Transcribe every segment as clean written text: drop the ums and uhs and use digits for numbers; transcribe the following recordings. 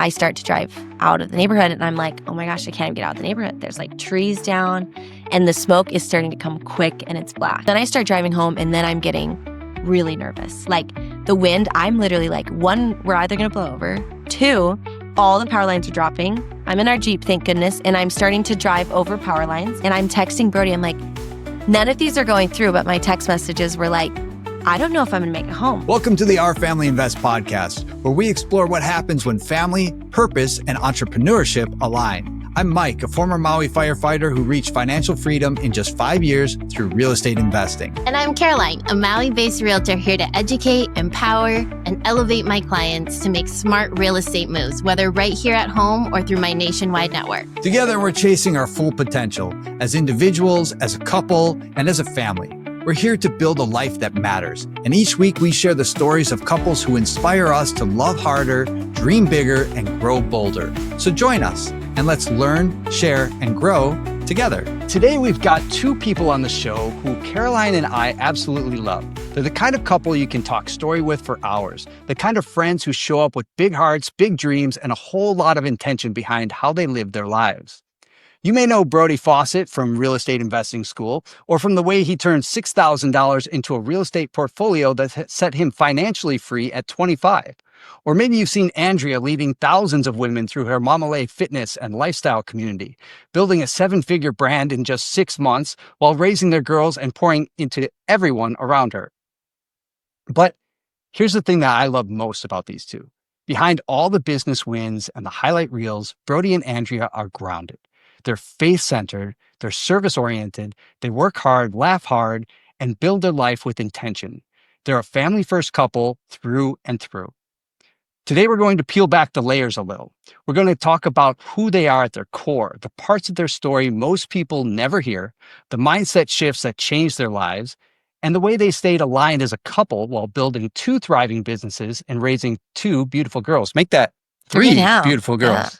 I start to drive out of the neighborhood and I'm like, oh my gosh, I can't even get out of the neighborhood. There's like trees down and the smoke is starting to come quick and it's black. Then I start driving home and then I'm getting really nervous. Like the wind, I'm literally like, one, we're either gonna blow over. Two, all the power lines are dropping. I'm in our Jeep, thank goodness, and I'm starting to drive over power lines. And I'm texting Brody, I'm like, none of these are going through, but my text messages were like, I don't know if I'm gonna make it home. Welcome to the Our Family Invest podcast, where we explore what happens when family, purpose, and entrepreneurship align. I'm Mike, a former Maui firefighter who reached financial freedom in just 5 years through real estate investing. And I'm Caroline, a Maui-based realtor here to educate, empower, and elevate my clients to make smart real estate moves, whether right here at home or through my nationwide network. Together, we're chasing our full potential as individuals, as a couple, and as a family. We're here to build a life that matters. And each week we share the stories of couples who inspire us to love harder, dream bigger, and grow bolder. So join us and let's learn, share, and grow together. Today we've got two people on the show who Caroline and I absolutely love. They're the kind of couple you can talk story with for hours. The kind of friends who show up with big hearts, big dreams, and a whole lot of intention behind how they live their lives. You may know Brody Fausett from Real Estate Investing School, or from the way he turned $6,000 into a real estate portfolio that set him financially free at 25. Or maybe you've seen Andrea leading thousands of women through her Mamale fitness and lifestyle community, building a 7-figure brand in just 6 months while raising their girls and pouring into everyone around her. But here's the thing that I love most about these two. Behind all the business wins and the highlight reels, Brody and Andrea are grounded. They're faith-centered, they're service-oriented, they work hard, laugh hard, and build their life with intention. They're a family-first couple through and through. Today, we're going to peel back the layers a little. We're going to talk about who they are at their core, the parts of their story most people never hear, the mindset shifts that changed their lives, and the way they stayed aligned as a couple while building 2 thriving businesses and raising 2 beautiful girls. Make that 3 beautiful girls. Yeah.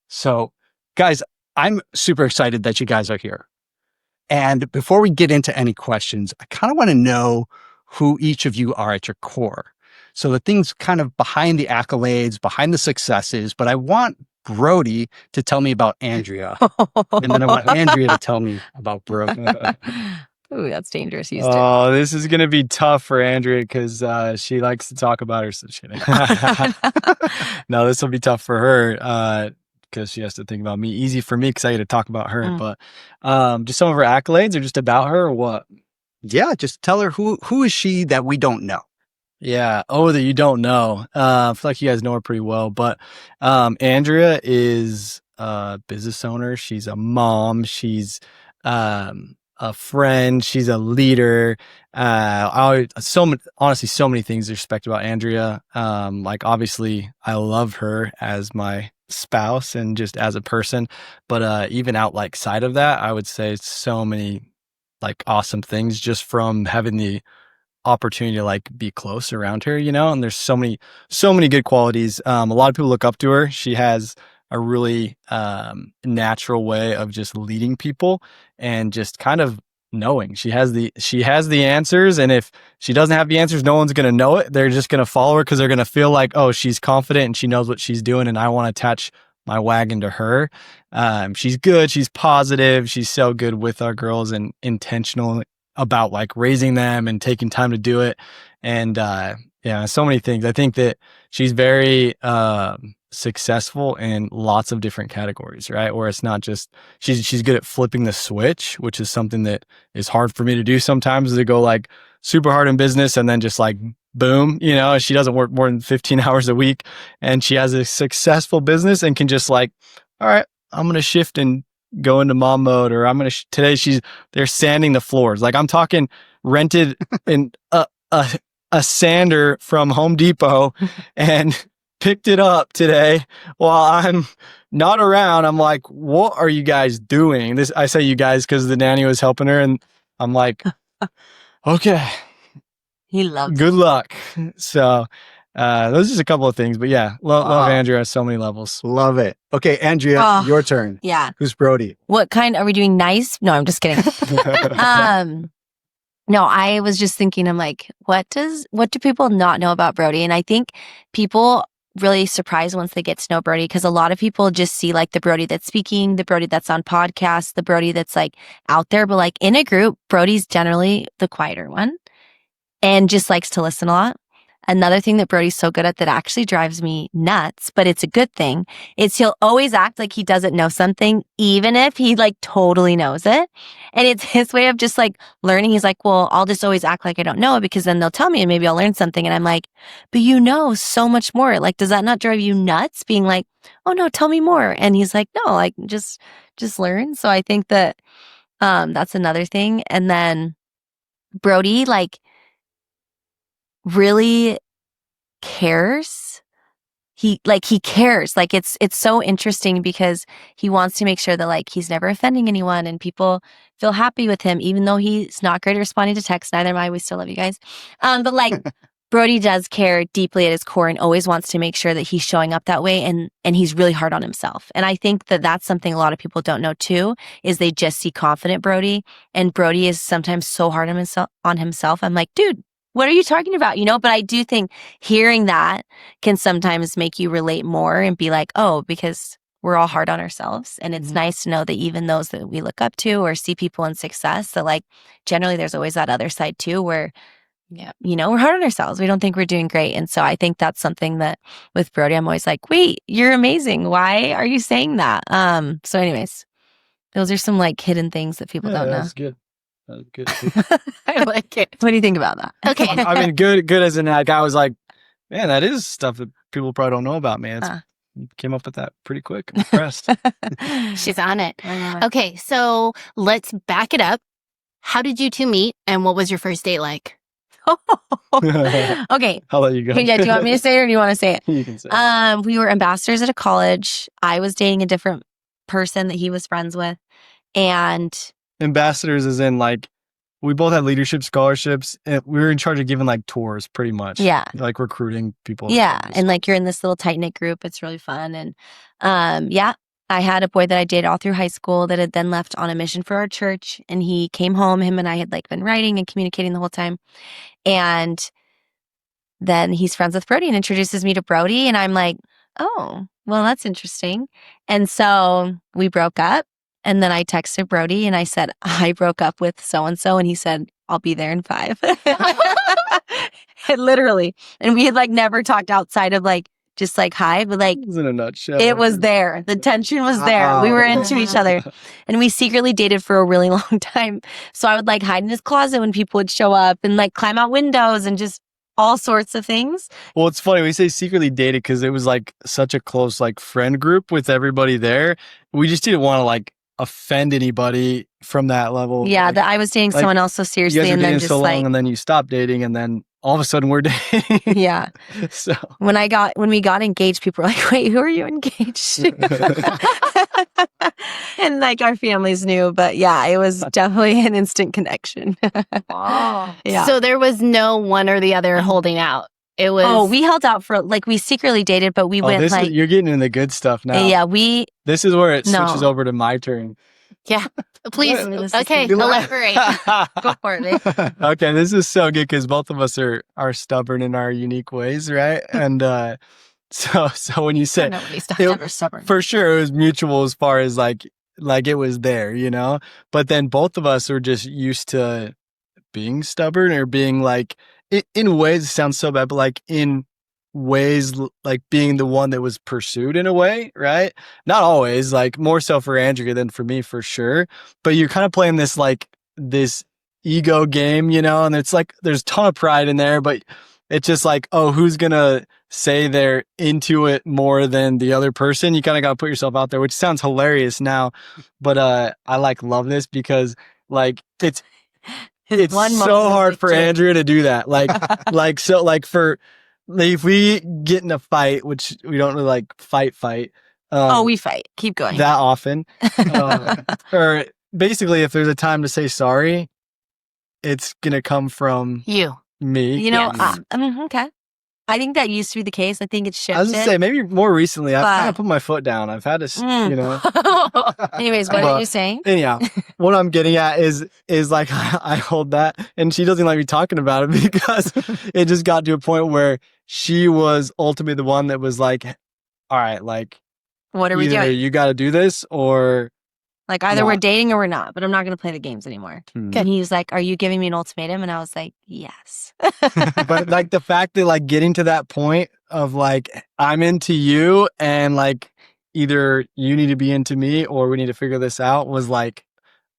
So, guys, I'm super excited that you guys are here. And before we get into any questions, I kind of want to know who each of you are at your core. So the things kind of behind the accolades, behind the successes, but I want Brody to tell me about Andrea. And then I want Andrea to tell me about Brody. Ooh, that's dangerous. This is going to be tough for Andrea because she likes to talk about her. No, this will be tough for her. Because she has to think about me. Easy for me because I get to talk about her. But just some of her accolades or just about her or what? Yeah, just tell her who is she that we don't know. Yeah. Oh, that you don't know. I feel like you guys know her pretty well. But Andrea is a business owner. She's a mom. She's a friend. She's a leader. Honestly, so many things to respect about Andrea. Like obviously I love her as my spouse and just as a person, but even outside of that, I would say so many like awesome things just from having the opportunity to like be close around her, you know. And there's so many good qualities. A lot of people look up to her. She has a really natural way of just leading people and just kind of knowing she has the answers, and if she doesn't have the answers, no one's going to know it. They're just going to follow her because they're going to feel like, oh, she's confident and she knows what she's doing, and I want to attach my wagon to her. She's good, she's positive, she's so good with our girls and intentional about like raising them and taking time to do it. And yeah, so many things. I think that she's very successful in lots of different categories, right? Where it's not just she's good at flipping the switch, which is something that is hard for me to do sometimes, to go like super hard in business and then just like boom, you know. She doesn't work more than 15 hours a week and she has a successful business and can just like, all right, I'm going to shift and go into mom mode, or I'm going to today they're sanding the floors. Like I'm talking rented in a sander from Home Depot and picked it up today while I'm not around. I'm like, what are you guys doing? This, I say you guys because the nanny was helping her, and I'm like, okay, He loves good luck. So those are just a couple of things, but yeah, love Andrea on so many levels. Love it. Okay, Andrea, your turn. Yeah. Who's Brody? What kind are we doing? Nice? No, I'm just kidding. No, I was just thinking, I'm like, what do people not know about Brody? And I think people really surprised once they get to know Brody, because a lot of people just see like the Brody that's speaking, the Brody that's on podcasts, the Brody that's like out there. But like in a group, Brody's generally the quieter one and just likes to listen a lot. Another thing that Brody's so good at that actually drives me nuts, but it's a good thing, is he'll always act like he doesn't know something, even if he like totally knows it. And it's his way of just like learning. He's like, well, I'll just always act like I don't know it because then they'll tell me and maybe I'll learn something. And I'm like, but you know so much more. Like, does that not drive you nuts being like, oh no, tell me more? And he's like, no, like just learn. So I think that that's another thing. And then Brody like really cares. He cares. Like it's so interesting because he wants to make sure that like he's never offending anyone and people feel happy with him, even though he's not great at responding to text. Neither am I. We still love you guys. But like Brody does care deeply at his core and always wants to make sure that he's showing up that way, and he's really hard on himself. And I think that that's something a lot of people don't know too, is they just see confident Brody, and Brody is sometimes so hard on himself. I'm like, dude, what are you talking about? You know, but I do think hearing that can sometimes make you relate more and be like, oh, because we're all hard on ourselves. And it's nice to know that even those that we look up to or see people in success, that like generally there's always that other side too, where, you know, we're hard on ourselves. We don't think we're doing great. And so I think that's something that with Brody, I'm always like, wait, you're amazing. Why are you saying that? So anyways, those are some like hidden things that people don't know. That's good. That's good. I like it. What do you think about that? Okay. I mean, good as in like, I was like, man, that is stuff that people probably don't know about me. You came up with that pretty quick. I'm impressed. She's on it. Okay, so let's back it up. How did you two meet and what was your first date like? Okay. I'll let you go. Yeah, do you want me to say it or do you want to say it? You can say it. We were ambassadors at a college. I was dating a different person that he was friends with. And Ambassadors is in like, we both had leadership scholarships. And we were in charge of giving like tours pretty much. Yeah. Like recruiting people. Yeah. And like you're in this little tight knit group. It's really fun. And I had a boy that I dated all through high school that had then left on a mission for our church. And he came home. Him and I had like been writing and communicating the whole time. And then he's friends with Brody and introduces me to Brody. And I'm like, oh, well, that's interesting. And so we broke up. And then I texted Brody and I said, I broke up with so-and-so. And he said, I'll be there in 5. Literally. And we had like never talked outside of like, just like hi, but like, It was in a nutshell. it was there. The tension was there. We were into each other and we secretly dated for a really long time. So I would like hide in his closet when people would show up and like climb out windows and just all sorts of things. Well, it's funny. We say secretly dated because it was like such a close like friend group with everybody there. We just didn't want to like offend anybody from that level. Yeah, like, that I was dating someone else so you seriously guys were and then dating just so like long and then you stopped dating and then all of a sudden we're dating. yeah. So When we got engaged, people were like, wait, who are you engaged to? And like our families knew, but yeah, it was definitely an instant connection. Yeah. So there was no one or the other holding out. It was. Oh, we held out for like we secretly dated, but we went like you're getting into the good stuff now. yeah, This is where it No. switches over to my turn. Yeah. Please. Let's Okay. just Elaborate. go for it, babe. Okay, this is so good because both of us are stubborn in our unique ways, right? And so when you say Stubborn. for sure it was mutual as far as like it was there, you know. But then both of us are just used to being stubborn or being like in ways it sounds so bad, but like in ways like being the one that was pursued in a way, right? Not always, like more so for Andrea than for me for sure. But you're kind of playing this like this ego game, you know, and it's like there's a ton of pride in there, but it's just like, oh, who's gonna say they're into it more than the other person? You kind of gotta put yourself out there, which sounds hilarious now, but I like love this because like it's so hard for Andrea to do that. Like so like for if we get in a fight, which we don't really like fight. We fight. Keep going. That often. Or basically, if there's a time to say sorry, it's going to come from You. me. You know, Yes. okay. I think that used to be the case. I think it's shifted. I was going to say, maybe more recently, I've kind of put my foot down. I've had to, you know. Anyways, what are you saying? Anyhow, what I'm getting at is like I hold that, and she doesn't like me talking about it because it just got to a point where she was ultimately the one that was like, all right, like, What are we either doing? you got to do this or Like either not. we're dating or we're not, but I'm not going to play the games anymore. Hmm. And he was like, are you giving me an ultimatum? And I was like, yes. But like the fact that like getting to that point of like, I'm into you and like either you need to be into me or we need to figure this out was like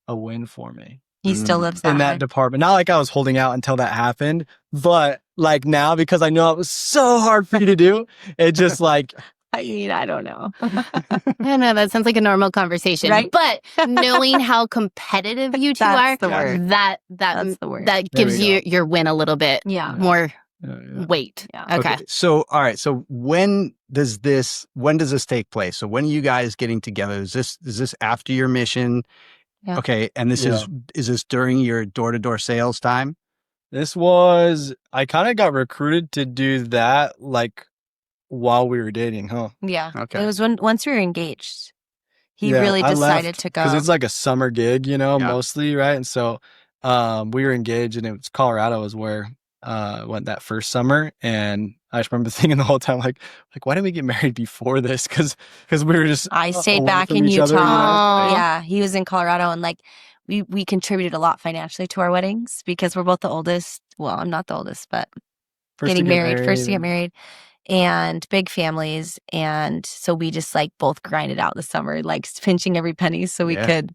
a win for me. He still lives that In that hard. department. Not like I was holding out until that happened, but like now because I know it was so hard for you to do, it just like I mean, I don't know. I know that sounds like a normal conversation, Right? but knowing how competitive you two are, That's the word. that's the word. that There gives we you your win a little bit more weight. Yeah. Okay. So, all right. So when does this take place? So when are you guys getting together? Is this after your mission? Yeah. Okay. And this is this during your door-to-door sales time? This was, I kind of got recruited to do that like while we were dating, huh? Yeah. Okay. It was once we were engaged. He really decided to go. because it's like a summer gig, you know, Yeah. mostly, right? And so we were engaged, and it was Colorado is where went that first summer, and I just remember thinking the whole time, like why didn't we get married before this? Because we were just I stayed away back from in each Utah. other, you know? Aw. Yeah, he was in Colorado, and like we contributed a lot financially to our weddings because we're both the oldest. Well, I'm not the oldest, but First to getting get married, first to get and- married, and big families, and so we just like both grinded out the summer, like pinching every penny so we Yeah. could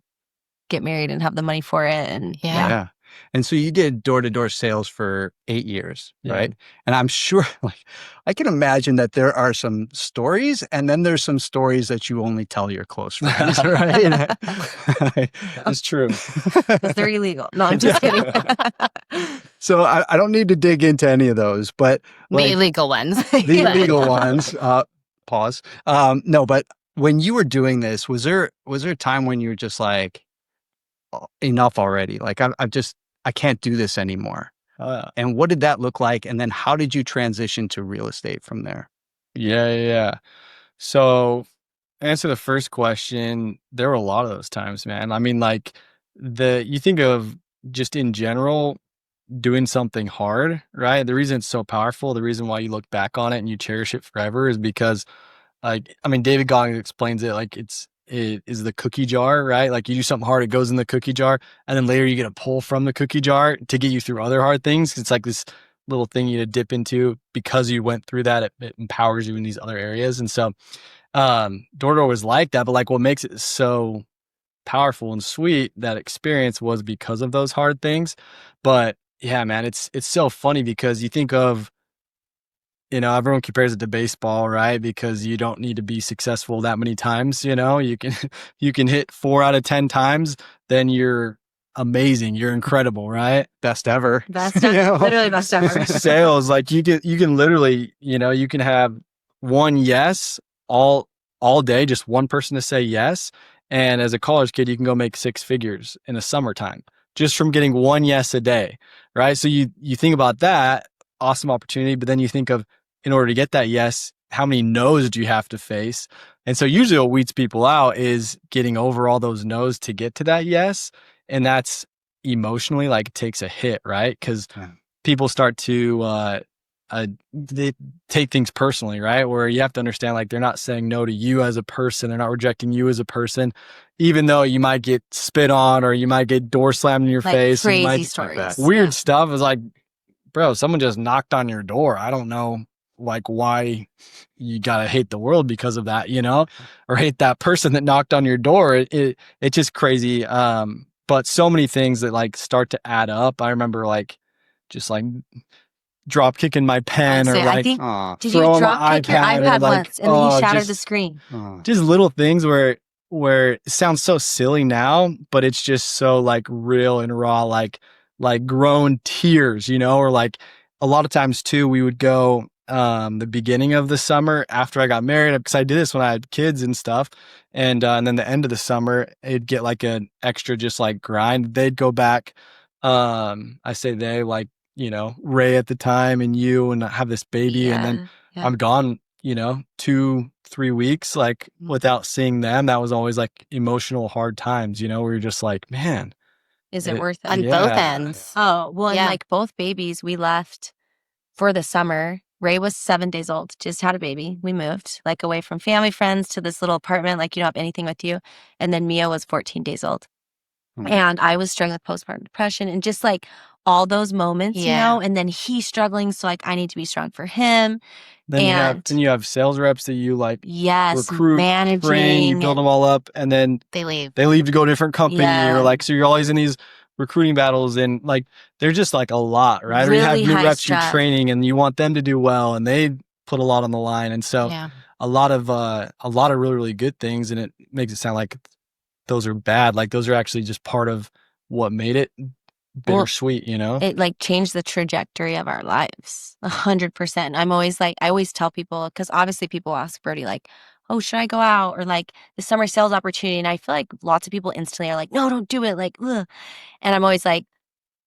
get married and have the money for it. And Yeah. And so you did door-to-door sales for 8 years, Yeah. right? And I'm sure, like, I can imagine that there are some stories, and then there's some stories that you only tell your close friends, right? That's true. because they're illegal. No, I'm just kidding. So I don't need to dig into any of those, but The like, illegal ones. the illegal ones, pause. No, but when you were doing this, was there a time when you were just like, enough already? Like, I can't do this anymore. And what did that look like? And then how did you transition to real estate from there? Yeah. So, answer the first question, there were a lot of those times, man. I mean, like you think of just in general doing something hard, right? The reason it's so powerful, the reason why you look back on it and you cherish it forever is because, like, I mean, David Goggins explains it like it is the cookie jar, right? Like you do something hard, it goes in the cookie jar, and then later you get a pull from the cookie jar to get you through other hard things. It's like this little thing you to dip into because you went through that. It empowers you in these other areas. And so door-to-door was like that, but like what makes it so powerful and sweet, that experience, was because of those hard things. But yeah, man, it's so funny because you think of, you know, everyone compares it to baseball, right? Because you don't need to be successful that many times, you know, you can hit 4 out of 10 times, then you're amazing, you're incredible, right? Best ever. Best ever. Literally best ever. Sales, like you can literally, you know, you can have one yes all day, just one person to say yes. And as a college kid, you can go make 6 figures in the summertime just from getting one yes a day, right? So you think about that, awesome opportunity, but then you think of, in order to get that yes, how many no's do you have to face? And so usually what weeds people out is getting over all those no's to get to that yes. And that's emotionally, like, it takes a hit, right? Because people start to they take things personally, right? Where you have to understand, like, they're not saying no to you as a person, they're not rejecting you as a person, even though you might get spit on or you might get door slammed in your Like face. crazy stories. Weird stuff is like, bro, someone just knocked on your door. I don't know, like, why you gotta hate the world because of that, you know, or hate that person that knocked on your door. It's just crazy. But so many things that like start to add up. I remember like just like drop kicking my pen, or I like think, did you throwing drop my kick your iPad, or iPad like, once and then you shattered just- the screen? just little things where it sounds so silly now, but it's just so like real and raw, like grown tears, you know. Or like a lot of times too, we would go the beginning of the summer after I got married, because I did this when I had kids and stuff, and then the end of the summer, it'd get like an extra just like grind. They'd go back. I say they, like, you know, Ray at the time and you, and have this baby, and then I'm gone, you know, 2-3 weeks, like, without seeing them. That was always like emotional hard times, you know, where you're just like, man, Is it worth it? On both ends. Oh, well, and Yeah. like both babies, we left for the summer Ray was 7 days old, just had a baby. We moved like away from family, friends to this little apartment, like you don't have anything with you. And then Mia was 14 days old. And I was struggling with postpartum depression and just like all those moments, you know, and then he's struggling. So like I need to be strong for him. Then you have sales reps that you like Yes, recruit, managing, train, you build them all up, and then They leave to go to a different company, Yeah. or like, so you're always in these recruiting battles, and like they're just like a lot, right? Or you have Really new high reps you're stress. training, and you want them to do well, and they put a lot on the line, and so a lot of really, really good things, and it makes it sound like those are bad. Like those are actually just part of what made it bittersweet, you know? It like changed the trajectory of our lives 100%. I'm always like, I always tell people, because obviously people ask Brody like, oh, should I go out, or like the summer sales opportunity? And I feel like lots of people instantly are like, no, don't do it. Like, ugh. And I'm always like,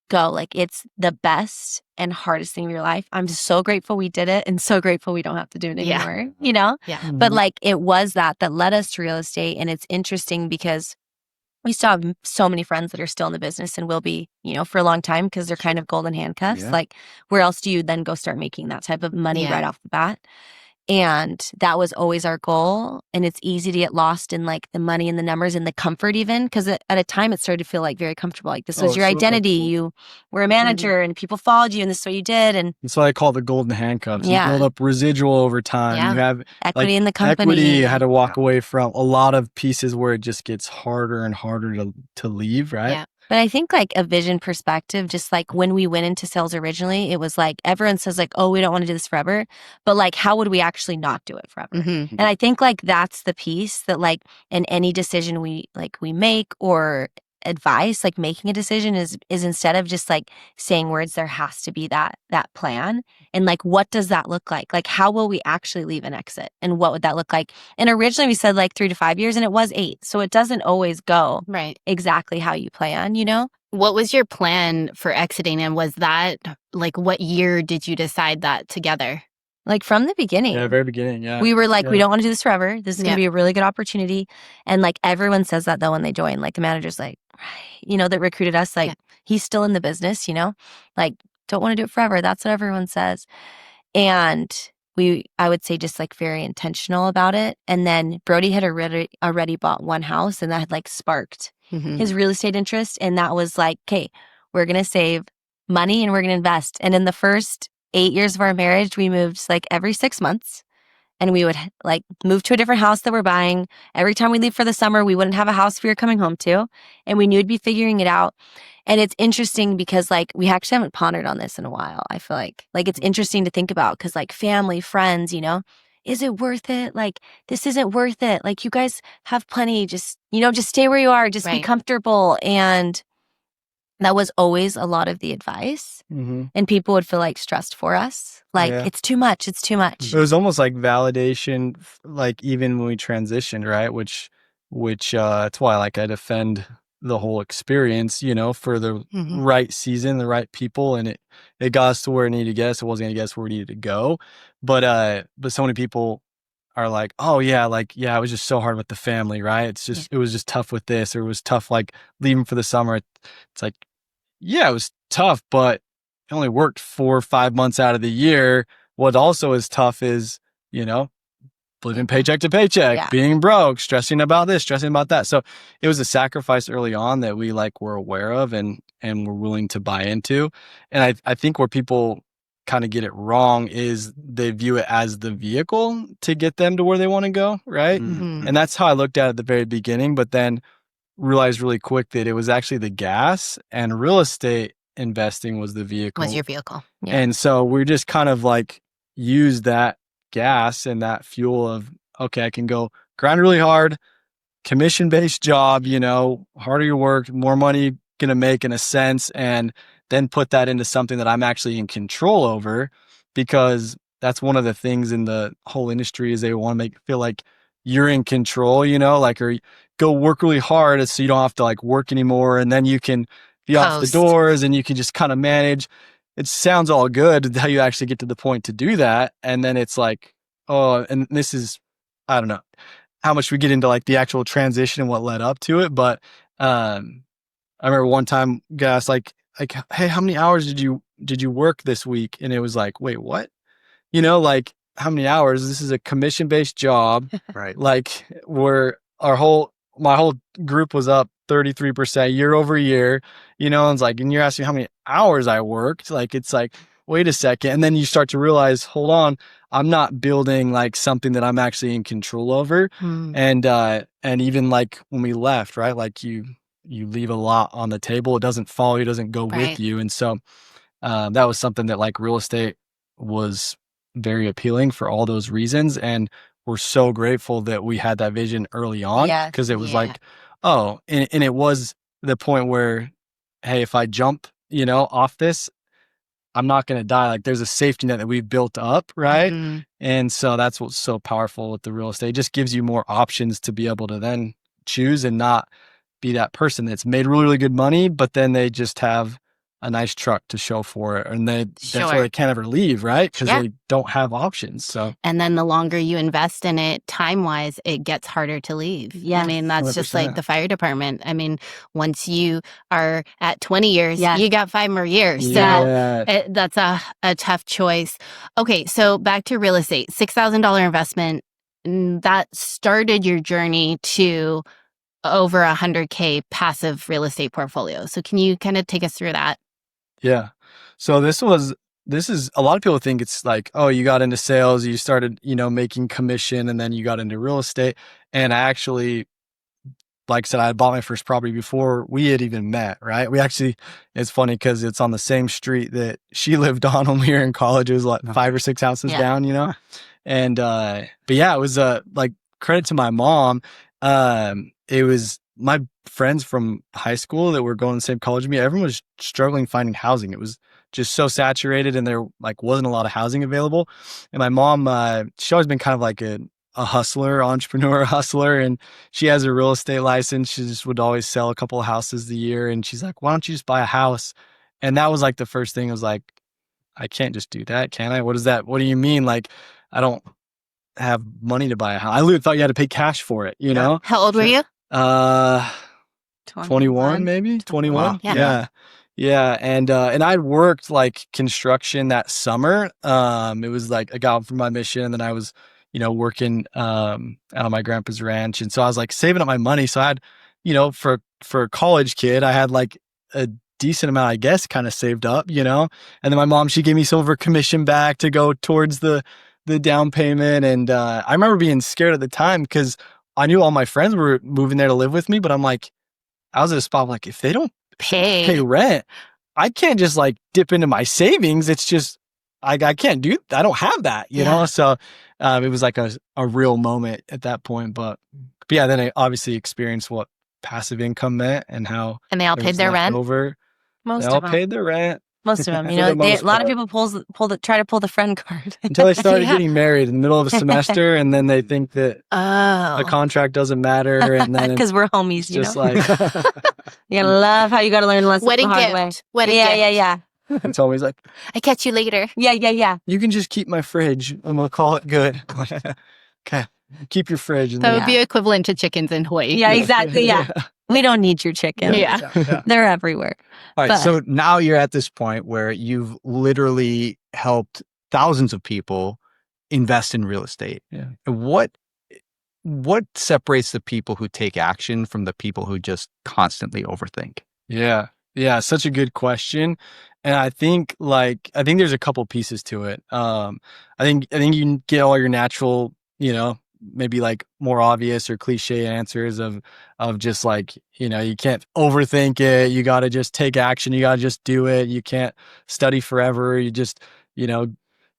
go. Like it's the best and hardest thing of your life. I'm just so grateful we did it, and so grateful we don't have to do it anymore, you know? But like it was that led us to real estate. And it's interesting because we still have so many friends that are still in the business and will be, you know, for a long time, because they're kind of golden handcuffs. Like where else do you then go start making that type of money right off the bat? And that was always our goal. And it's easy to get lost in like the money and the numbers and the comfort, even because at a time it started to feel like very comfortable. Like this was your identity. You were a manager and people followed you, and this is what you did. And that's what I call the golden handcuffs. You build up residual over time. You have equity in the company. Equity, you had to walk away from a lot of pieces where it just gets harder and harder to leave, right? Yeah. But I think like a vision perspective, just like when we went into sales originally, it was like everyone says like, oh, we don't want to do this forever. But like, how would we actually not do it forever? And I think like that's the piece that like in any decision we make or advice, like making a decision is instead of just like saying words, there has to be that plan. And like, what does that look like? Like, how will we actually leave and exit? And what would that look like? And originally we said like 3 to 5 years, and it was 8. So it doesn't always go exactly how you plan, you know? What was your plan for exiting? And was that like, what year did you decide that together? Like from the beginning. Yeah, very beginning, We were like, we don't want to do this forever. This is going to be a really good opportunity. And like everyone says that though when they join, like the manager's like, you know, that recruited us, like he's still in the business, you know, like don't want to do it forever. That's what everyone says. And I would say just like very intentional about it. And then Brody had already bought one house, and that had like sparked his real estate interest. And that was like, okay, we're going to save money and we're going to invest. And in the first 8 years of our marriage, we moved like every 6 months, and we would like move to a different house that we're buying. Every time we leave for the summer, we wouldn't have a house we were coming home to, and we knew we'd be figuring it out. And it's interesting because like we actually haven't pondered on this in a while. I feel like it's interesting to think about, because like family, friends, you know, is it worth it? Like this isn't worth it. Like you guys have plenty, just, you know, just stay where you are, just be comfortable. And that was always a lot of the advice. And people would feel like stressed for us. Like, it's too much. It's too much. It was almost like validation, like even when we transitioned, right? Which that's why like I defend the whole experience, you know, for the right season, the right people. And it got us to where it needed to get us. It wasn't going to get us where we needed to go. But so many people are like, oh yeah, like, yeah, it was just so hard with the family, right? It's just, it was just tough with this, or it was tough, like leaving for the summer. It's like, yeah, it was tough, but it only worked 4 or 5 months out of the year. What also is tough is, you know, living paycheck to paycheck, being broke, stressing about this, stressing about that. So it was a sacrifice early on that we like were aware of and were willing to buy into. And I think where people kind of get it wrong is they view it as the vehicle to get them to where they want to go, right? And that's how I looked at it at the very beginning, but then realized really quick that it was actually the gas, and real estate investing was the vehicle. Was your vehicle. And so we just kind of like use that gas and that fuel of, okay, I can go grind really hard, commission-based job, you know, harder you work, more money gonna make in a sense, and then put that into something that I'm actually in control over, because that's one of the things in the whole industry is they want to feel like you're in control, you know, like, or go work really hard so you don't have to like work anymore, and then you can be off the doors and you can just kind of manage. It sounds all good until you actually get to the point to do that. And then it's like, oh, and this is, I don't know how much we get into like the actual transition and what led up to it. But I remember one time guys like, hey, how many hours did you work this week? And it was like, wait, what? like how many hours? This is a commission-based job. Right. Like where my whole group was up 33% year over year, and it's like, and you're asking how many hours I worked. Like, it's like, wait a second. And then you start to realize, hold on, I'm not building like something that I'm actually in control over. And even like when we left, right? Like you leave a lot on the table. It doesn't follow you, doesn't go Right. with you. And so that was something that like real estate was very appealing for all those reasons. And we're so grateful that we had that vision early on, Yes. because it was Yeah. like, oh, and it was the point where, hey, if I jump, off this, I'm not going to die. Like there's a safety net that we've built up, right? Mhm. And so that's what's so powerful with the real estate. It just gives you more options to be able to then choose and not be that person that's made really, really good money, but then they just have a nice truck to show for it. And that's why Sure. they can't ever leave, right? Because Yeah. they don't have options. So And then the longer you invest in it, time-wise, it gets harder to leave. I Yes. mean, that's just like 100%. the fire department. I mean, once you are at 20 years, Yes. you got 5 more years. So Yeah. that's a tough choice. Okay, so back to real estate, $6,000 investment. That started your journey to over 100K passive real estate portfolio. So can you kind of take us through that? Yeah. So this is a lot of people think it's like, oh, you got into sales, you started, making commission, and then you got into real estate. And I actually, like I said, I had bought my first property before we had even met, right? It's funny because it's on the same street that she lived on when we were in college. It was like 5 or 6 houses Yeah. down. And, but yeah, it was, like credit to my mom. It was my friends from high school that were going to the same college as me. Everyone was struggling finding housing. It was just so saturated and there like wasn't a lot of housing available. And my mom, she's always been kind of like a entrepreneur hustler. And she has a real estate license. She just would always sell a couple of houses a year. And she's like, why don't you just buy a house? And that was like the first thing. I was like, I can't just do that, can I? What is that? What do you mean? Like, I don't have money to buy a house. I literally thought you had to pay cash for it, How old were you? 21 maybe 21. Wow. Yeah. Yeah. And I'd worked like construction that summer. It was like a job for my mission. And then I was, working, out on my grandpa's ranch. And so I was like saving up my money. So I had, for a college kid, I had like a decent amount, I guess, kind of saved up, and then my mom, she gave me some of her commission back to go towards the down payment. And, I remember being scared at the time because I knew all my friends were moving there to live with me, but I'm like, I was at a spot like, if they don't pay rent, I can't just like dip into my savings. It's just, I can't I don't have that, Yeah. So it was like a real moment at that point. But yeah, then I obviously experienced what passive income meant and how And they all there paid was their rent? leftover. Most They of all them. paid their rent Most of them. For the A most lot of part. people try to pull the friend card. Until they started Yeah. getting married in the middle of a semester, and then they think that the Oh. contract doesn't matter, and then Because it's we're homies, just you like gotta love how you gotta learn lessons Wedding the hard gift. way. Wedding Yeah, gift. yeah. it's always like, I catch you later. Yeah. you can just keep my fridge and we'll call it good. Okay, keep your fridge. And That then- would be equivalent to chickens in Hawaii. Yeah, exactly. Yeah. We don't need your chicken. Yeah. They're everywhere. All right. But- So now you're at this point where you've literally helped thousands of people invest in real estate. Yeah. What separates the people who take action from the people who just constantly overthink? Yeah. Such a good question. And I think there's a couple pieces to it. I think you can get all your natural, maybe like more obvious or cliche answers of just like, you can't overthink it. You got to just take action. You got to just do it. You can't study forever. You just,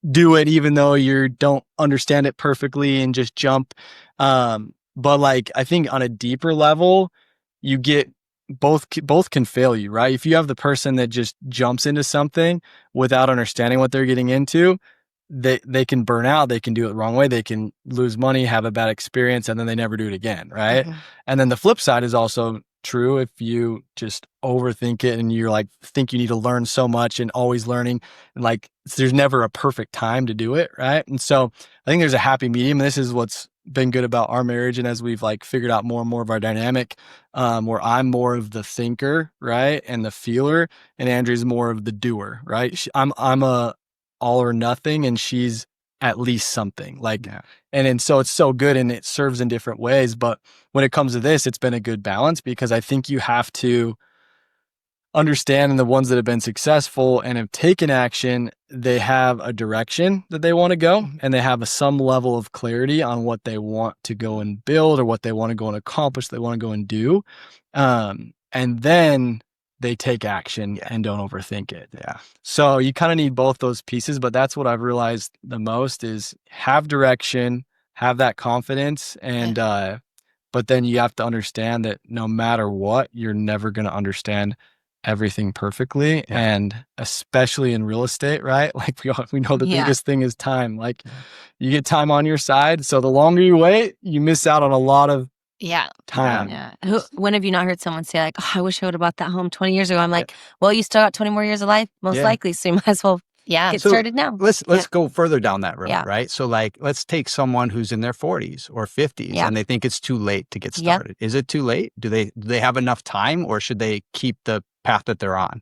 do it even though you don't understand it perfectly and just jump. But like, I think on a deeper level, you get both can fail you, right? If you have the person that just jumps into something without understanding what they're getting into, they can burn out, they can do it the wrong way, they can lose money, have a bad experience, and then they never do it again, right? Mhm. And then the flip side is also true. If you just overthink it and you're like, think you need to learn so much and always learning, and like there's never a perfect time to do it, right? And so I think there's a happy medium. And this is what's been good about our marriage. And as we've like figured out more and more of our dynamic, where I'm more of the thinker, right? And the feeler, and Andrea's more of the doer, right? I'm a all or nothing, and she's at least something. Like, Yeah. and so it's so good and it serves in different ways. But when it comes to this, it's been a good balance because I think you have to understand, and the ones that have been successful and have taken action, they have a direction that they want to go, and they have some level of clarity on what they want to go and build or what they want to go and accomplish, they want to go and do. And then they take action and don't overthink it. Yeah. So you kind of need both those pieces, but that's what I've realized the most is have direction, have that confidence, and but then you have to understand that no matter what, you're never going to understand everything perfectly. Yeah. And especially in real estate, right? Like we know the biggest thing is time. Like you get time on your side. So the longer you wait, you miss out on a lot of time. Yeah. When have you not heard someone say like, oh, I wish I would have bought that home 20 years ago? I'm like, well, you still got 20 more years of life, most likely. So you might as well get started now. Let's go further down that road, right? So like, let's take someone who's in their 40s or 50s and they think it's too late to get started. Is it too late? Do they have enough time, or should they keep the path that they're on?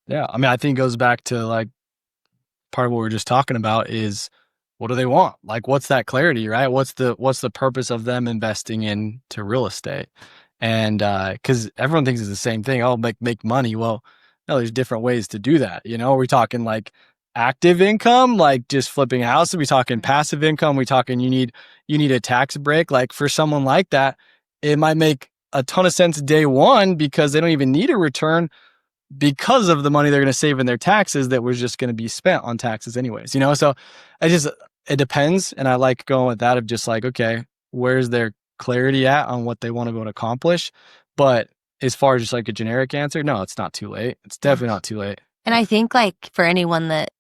Yeah. I mean, I think it goes back to like part of what we were just talking about is what do they want? Like, what's that clarity, right? What's the purpose of them investing into real estate? And because everyone thinks it's the same thing. Oh, make money. Well, no, there's different ways to do that. You know, are we talking like active income, like just flipping a house? Are we talking passive income? Are we talking you need a tax break? Like for someone like that, it might make a ton of sense day one because they don't even need a return because of the money they're going to save in their taxes that was just going to be spent on taxes anyways, you know? So it depends. And I like going with that of just like, okay, where's their clarity at on what they want to go and accomplish? But as far as just like a generic answer, no, it's not too late. It's definitely not too late. And I think like for anyone that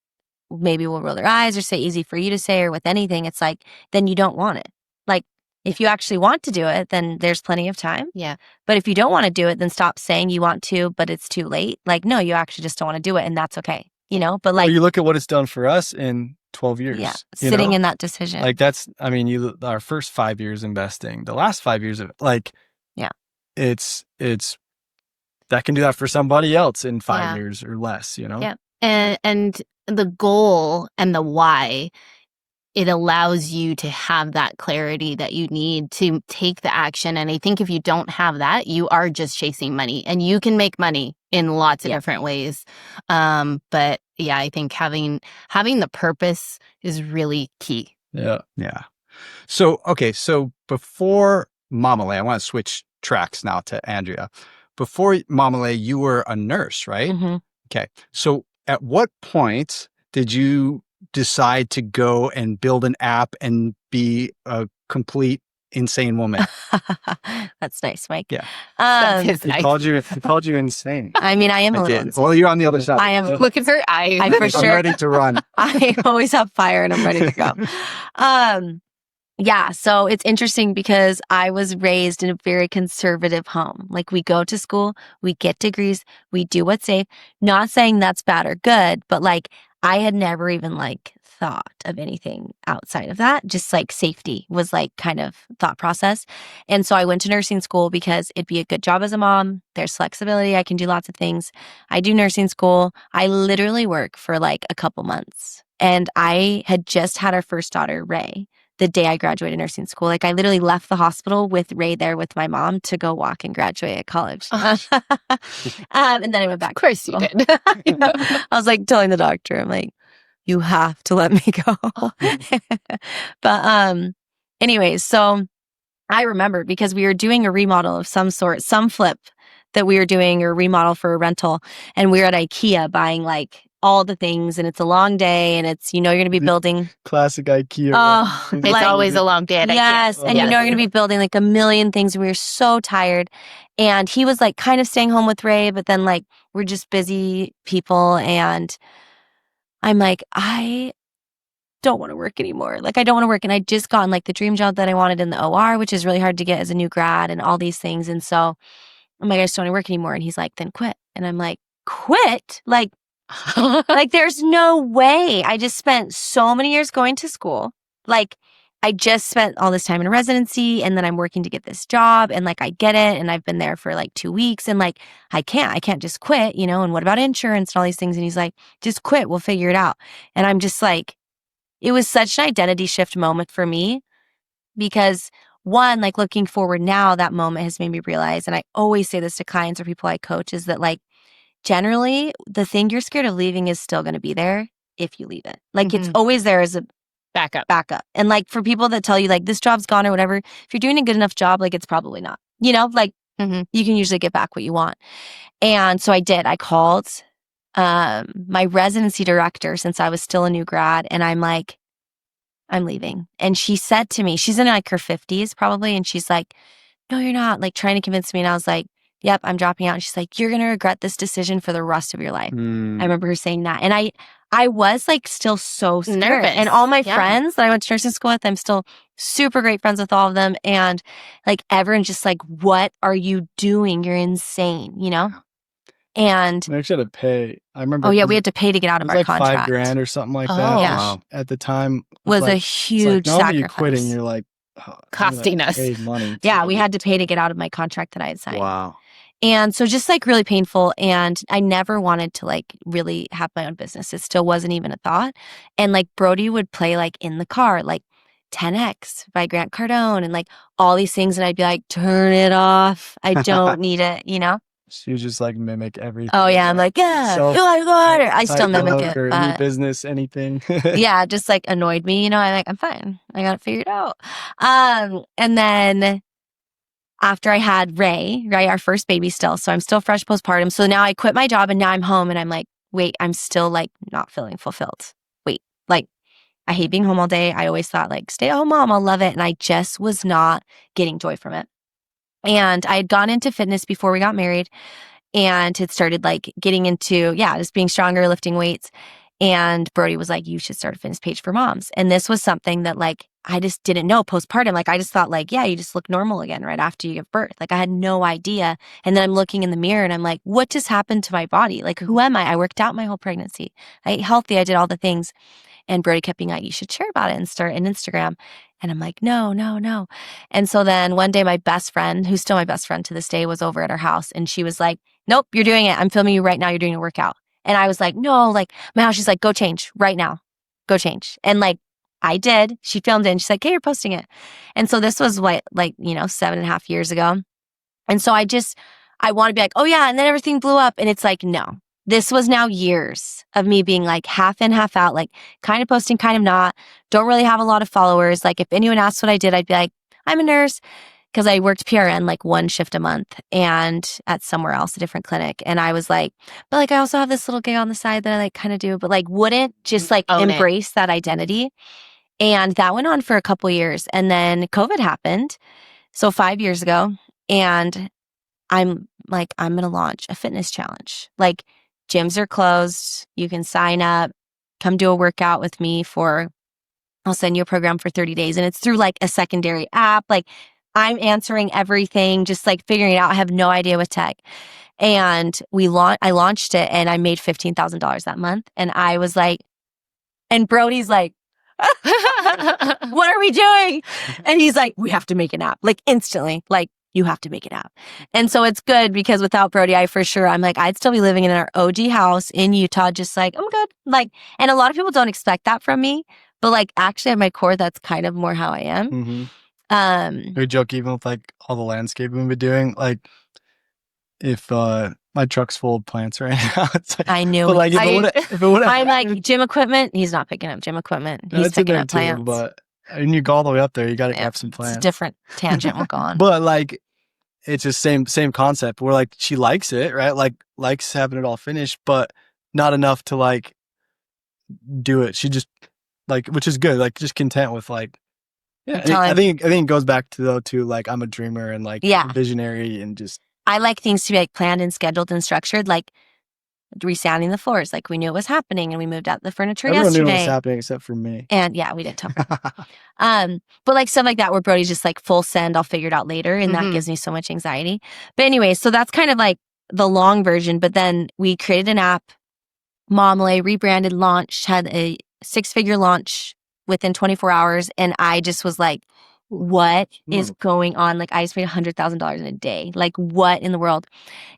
maybe will roll their eyes or say easy for you to say, or with anything, it's like, then you don't want it. Like if you actually want to do it, then there's plenty of time. Yeah. But if you don't want to do it, then stop saying you want to, but it's too late. Like, no, you actually just don't want to do it. And that's okay. You know, but like, well, you look at what it's done for us in 12 years. Yeah. Sitting in that decision. Like that's, I mean, our first 5 years investing, the last 5 years of like, it's that can do that for somebody else in 5 years or less, you know? Yeah. And the goal and the why, it allows you to have that clarity that you need to take the action. And I think if you don't have that, you are just chasing money, and you can make money in lots of different ways. But yeah, I think having the purpose is really key. Yeah. Yeah. So, okay. So before Mamale, I want to switch tracks now to Andrea. Before Mamale, you were a nurse, right? Mm-hmm. Okay. So at what point did you decide to go and build an app and be a complete insane woman? That's nice, Mike. Yeah. He called you insane. I mean, I am a I little did. insane. Well, you're on the other side. I am. Look at her eyes. I'm for I'm sure. ready to run. I always have fire and I'm ready to go. Yeah, so it's interesting because I was raised in a very conservative home. Like we go to school, we get degrees, we do what's safe. Not saying that's bad or good, but like I had never even like thought of anything outside of that. Just like safety was like kind of thought process. And so I went to nursing school because it'd be a good job as a mom. There's flexibility. I can do lots of things. I do nursing school. I literally work for like a couple months. And I had just had our first daughter, Ray, the day I graduated nursing school. Like I literally left the hospital with Ray there with my mom to go walk and graduate at college. And then I went back. Of course you did. I was like telling the doctor, I'm like, you have to let me go. But anyways, so I remember because we were doing a remodel of some sort, some flip that we were doing, or remodel for a rental. And we were at IKEA buying like all the things, and it's a long day, and it's, you know, you're going to be building. Classic IKEA. Oh, It's like, always a long day at IKEA. yes. And you know, you're going to be building like a million things. And we were so tired. And he was like kind of staying home with Ray, but then like we're just busy people. And I'm like, I don't want to work anymore. Like, I don't want to work. And I'd just gotten like the dream job that I wanted in the OR, which is really hard to get as a new grad, and all these things. And so I'm like, I just don't want to work anymore. And he's like, then quit. And I'm like, quit? Like there's no way. I just spent so many years going to school. Like, I just spent all this time in residency, and then I'm working to get this job, and like I get it, and I've been there for like 2 weeks, and like I can't just quit, you know, and what about insurance and all these things? And he's like, just quit, we'll figure it out. And I'm just like, it was such an identity shift moment for me because one, like looking forward now, that moment has made me realize, and I always say this to clients or people I coach, is that like generally the thing you're scared of leaving is still going to be there if you leave it. Like it's always there as a backup. And like for people that tell you like this job's gone or whatever, if you're doing a good enough job, like it's probably not, you know, like you can usually get back what you want. And so I did. I called my residency director since I was still a new grad, and I'm like, I'm leaving. And she said to me, she's in like her 50s probably, and she's like, no, you're not, like trying to convince me. And I was like, yep, I'm dropping out. And she's like, you're going to regret this decision for the rest of your life. I remember her saying that. And I was like still so scared. Nervous. And all my friends that I went to nursing school with, I'm still super great friends with all of them. And like everyone's just like, what are you doing? You're insane, you know? And we actually had to pay. I remember. Oh yeah, we had to pay to get out of our like contract. $5,000 or something like that. Yeah. Which at the time was like, a huge like, sacrifice. You quitting, you're like costing us money. Yeah, we had to pay to get out of my contract that I had signed. Wow. And so just like really painful. And I never wanted to like really have my own business. It still wasn't even a thought. And like Brody would play like in the car, like 10X by Grant Cardone and like all these things. And I'd be like, turn it off. I don't need it, you know? She was just like mimic everything. Oh yeah. I'm like, yeah, oh my God. I still mimic it. Or any business, anything. Yeah, just like annoyed me, you know, I'm like, I'm fine. I got it figured out. And then after I had Ray, right, our first baby still, so I'm still fresh postpartum. So now I quit my job and now I'm home and I'm like, wait, I'm still like not feeling fulfilled. Wait, like I hate being home all day. I always thought like, stay at home mom, I'll love it. And I just was not getting joy from it. And I had gone into fitness before we got married and had started like getting into, just being stronger, lifting weights. And Brody was like, you should start a fitness page for moms. And this was something that like, I just didn't know postpartum. Like I just thought like, yeah, you just look normal again right after you give birth. Like I had no idea. And then I'm looking in the mirror and I'm like, what just happened to my body? Like, who am I? I worked out my whole pregnancy. I ate healthy. I did all the things. And Brody kept being like, you should share about it and start an Instagram. And I'm like, no. And so then one day my best friend, who's still my best friend to this day, was over at her house. And she was like, nope, you're doing it. I'm filming you right now. You're doing a workout. And I was like, no, like my house. She's like, go change right now. Go change. And like, I did. She filmed it and she's like, hey, you're posting it. And so this was what, like, 7.5 years ago. And so I want to be like, oh yeah. And then everything blew up. And it's like, no. This was now years of me being like half in, half out, like kind of posting, kind of not. Don't really have a lot of followers. Like if anyone asked what I did, I'd be like, I'm a nurse. Because I worked PRN like one shift a month and at somewhere else, a different clinic. And I was like, but like I also have this little gig on the side that I like kind of do, but like wouldn't just like embrace that identity. And that went on for a couple years. And then COVID happened. So 5 years ago. And I'm like, I'm going to launch a fitness challenge. Like gyms are closed. You can sign up, come do a workout with me I'll send you a program for 30 days. And it's through like a secondary app. Like I'm answering everything, just like figuring it out. I have no idea with tech. And I launched it and I made $15,000 that month. And I was like, and Brody's like, what are we doing? And he's like, we have to make an app. Like instantly, like you have to make an app. And so it's good because without Brody, I'm like, I'd still be living in our OG house in Utah, just like, oh my God. Like, and a lot of people don't expect that from me, but like actually at my core, that's kind of more how I am. We joke even with like all the landscaping we've been doing, like if my truck's full of plants right now. It's like, I knew. But like if it would I'm like gym equipment. He's not picking up gym equipment. He's picking up plants. But when you go all the way up there, you got to have some plants. It's a different tangent. We'll go on. But like, it's just same concept. Where like she likes it, right? Like likes having it all finished, but not enough to like do it. She just like, which is good. Like just content with like. Yeah, I think it goes back to like I'm a dreamer and like visionary and just. I like things to be like planned and scheduled and structured, like resanding the floors. Like we knew it was happening and we moved out the furniture Everyone yesterday. Knew what was happening except for me. And yeah, we didn't tell her. But like stuff like that where Brody's just like full send, I'll figure it out later. And that gives me so much anxiety. But anyway, so that's kind of like the long version. But then we created an app, Momlay, rebranded, launched, had a 6-figure launch within 24 hours. And I just was like, what is going on? Like I just made $100,000 in a day. Like what in the world?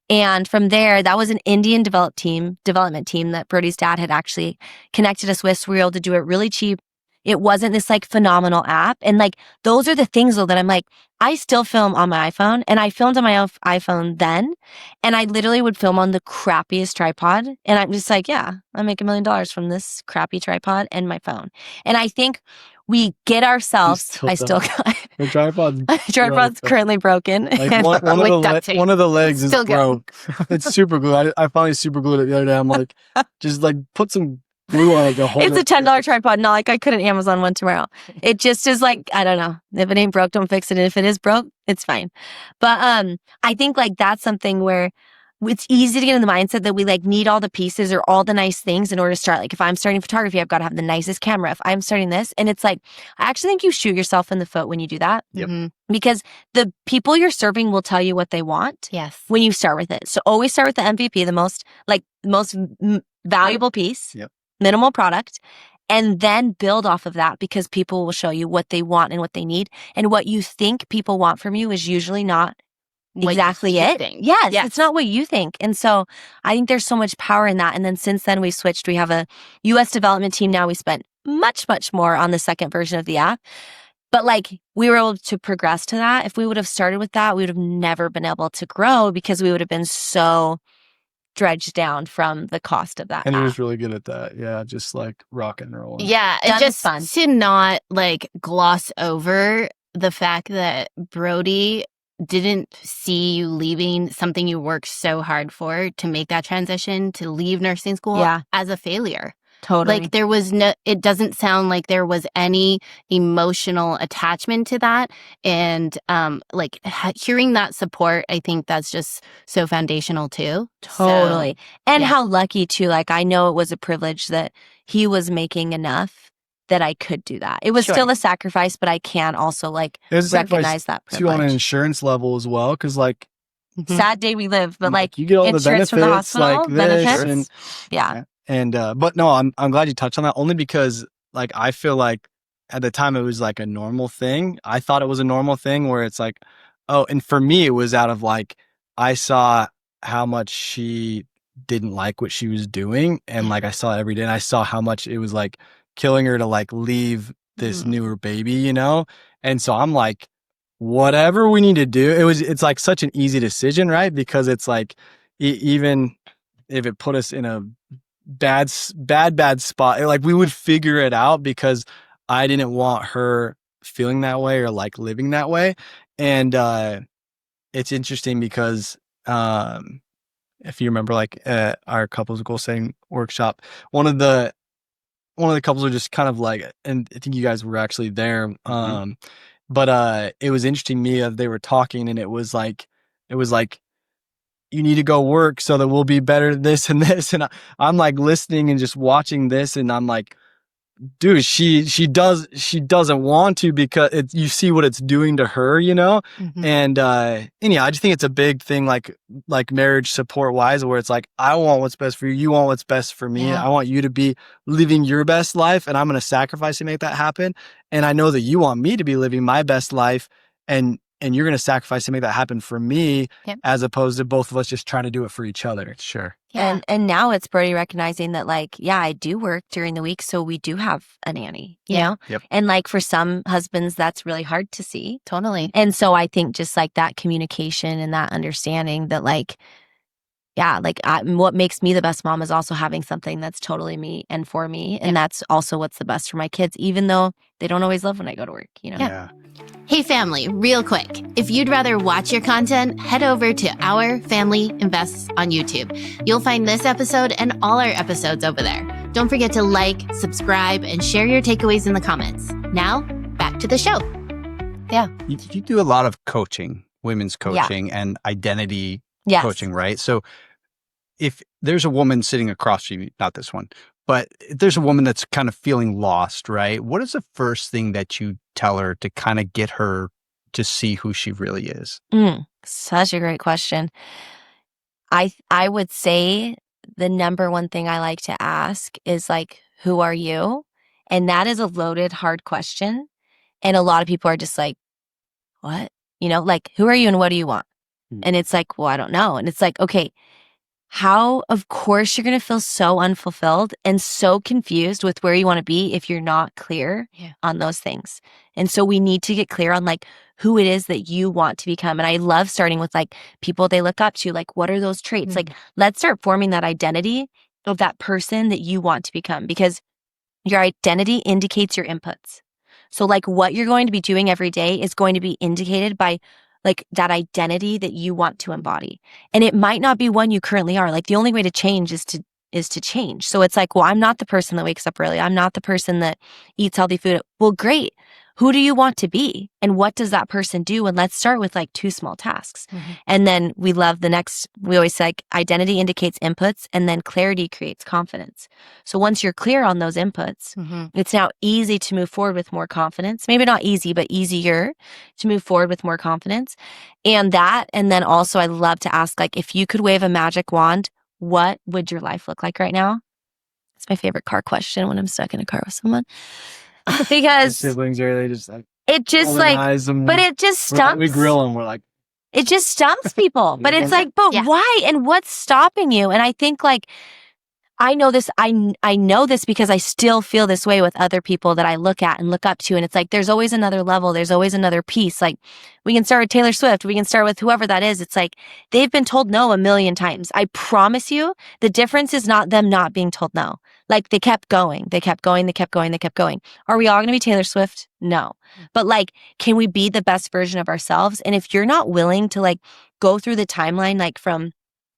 And from there, that was an Indian development team that Brody's dad had actually connected us with. So we were able to do it really cheap It wasn't this like phenomenal app. And like, those are the things though that I'm like, I still film on my iPhone, and I filmed on my iPhone then. And I literally would film on the crappiest tripod. And I'm just like, yeah, I make $1 million from this crappy tripod and my phone. And I think we get ourselves, I still got The tripod's tripod's currently broken. like And one With of duct the tape. one of the legs is Still good. broke. It's super glue. I finally super glued it the other day. I'm like, just like put some glue on it to hold it's a it. $10 tripod. Not like I couldn't Amazon one tomorrow. It just is like, I don't know. If it ain't broke, don't fix it. And if it is broke, it's fine. But I think like that's something where it's easy to get in the mindset that we like need all the pieces or all the nice things in order to start. Like if I'm starting photography, I've got to have the nicest camera. If I'm starting this, and it's like, I actually think you shoot yourself in the foot when you do that. Yep. Mhm. Because the people you're serving will tell you what they want Yes. when you start with it. So always start with the MVP, the most valuable piece, Yep. minimal product, and then build off of that, because people will show you what they want and what they need. And what you think people want from you is usually not What exactly you it. think. Yes, Yes. it's not what you think. And so I think there's so much power in that. And then since then we switched, we have a US development team now. We spent much more on the second version of the app. But like we were able to progress to that. If we would have started with that, we would have never been able to grow, because we would have been so dredged down from the cost of that And app. he was really good at that. Yeah, just like rock and roll. Yeah, Done and is just fun. to not like gloss over the fact that Brody didn't see you leaving something you worked so hard for to make that transition to leave nursing school Yeah. as a failure. Totally. Like there was no, it doesn't sound like there was any emotional attachment to that. And like hearing that support, I think that's just so foundational too. Totally. And yeah. how lucky too. Like I know it was a privilege that he was making enough that I could do that. It was Sure. still a sacrifice, but I can also like It was a sacrifice recognize that too on an privilege. insurance level as well, because like Mhm. Sad day we live, but like you get all the insurance benefits from the hospital, like this benefits. and Yeah. And but no, I'm glad you touched on that, only because like I feel like at the time it was like a normal thing. I thought it was a normal thing where it's like, oh, and for me it was out of like I saw how much she didn't like what she was doing, and like I saw it every day, and I saw how much it was like killing her to like leave this newer baby, you know? And so I'm like, whatever we need to do, it's like such an easy decision, right? Because it's like even if it put us in a bad spot, like we would figure it out, because I didn't want her feeling that way or like living that way. And it's interesting because if you remember like our couples goal setting workshop, one of the couples were just kind of like, and I think you guys were actually there, but it was interesting me they were talking, and it was like you need to go work so that we'll be better at this and this. And I'm like listening and just watching this, and I'm like, dude, she doesn't want to, because you see what it's doing to her, you know? Mhm. And yeah, I just think it's a big thing, like marriage support wise, where it's like, I want what's best for you. You want what's best for me. Yeah. I want you to be living your best life, and I'm going to sacrifice to make that happen. And I know that you want me to be living my best life, and you're going to sacrifice to make that happen for me, Yep. as opposed to both of us just trying to do it for each other. Sure. Yeah. And now it's Brody recognizing that like, yeah, I do work during the week, so we do have a nanny, you Yeah. know? Yep. And like for some husbands, that's really hard to see. Totally. And so I think just like that communication and that understanding that like, yeah, like what makes me the best mom is also having something that's totally me and for me. And that's also what's the best for my kids, even though they don't always love when I go to work, you know? Yeah. Hey family, real quick. If you'd rather watch your content, head over to Our Family Invests on YouTube. You'll find this episode and all our episodes over there. Don't forget to like, subscribe, and share your takeaways in the comments. Now, back to the show. You do a lot of coaching, women's coaching and identity Yes. coaching, right? So if there's a woman sitting across from you, not this one, but if there's a woman that's kind of feeling lost, right? What is the first thing that you tell her to kind of get her to see who she really is? Such a great question. I would say the number one thing I like to ask is like, who are you? And that is a loaded, hard question. And a lot of people are just like, what? You know, like, who are you and what do you want? And it's like, well, I don't know. And it's like, okay, of course, you're going to feel so unfulfilled and so confused with where you want to be if you're not clear on those things. And so we need to get clear on like who it is that you want to become. And I love starting with like people they look up to, like what are those traits? Like let's start forming that identity of that person that you want to become, because your identity indicates your inputs. So like what you're going to be doing every day is going to be indicated by like that identity that you want to embody. And it might not be one you currently are. Like the only way to change is to change. So it's like, well, I'm not the person that wakes up early. I'm not the person that eats healthy food. Well, great. Who do you want to be? And what does that person do? And let's start with like 2 small tasks. And then we always say like identity indicates inputs, and then clarity creates confidence. So once you're clear on those inputs, it's now easy to move forward with more confidence. Maybe not easy, but easier to move forward with more confidence. And then also I love to ask, like, if you could wave a magic wand, what would your life look like right now? It's my favorite car question when I'm stuck in a car with someone. Because siblings are, they just like, it just like, but it just stumps. We grill them. We're like, it just stumps people. But it's like, but why? And what's stopping you? And I think like, I know this. I know this because I still feel this way with other people that I look at and look up to. And it's like, there's always another level. There's always another piece. Like we can start with Taylor Swift. We can start with whoever that is. It's like, they've been told no a million times. I promise you the difference is not them not being told no. Like they kept going. They kept going. They kept going. They kept going. Are we all going to be Taylor Swift? No. But like, can we be the best version of ourselves? And if you're not willing to like go through the timeline, like from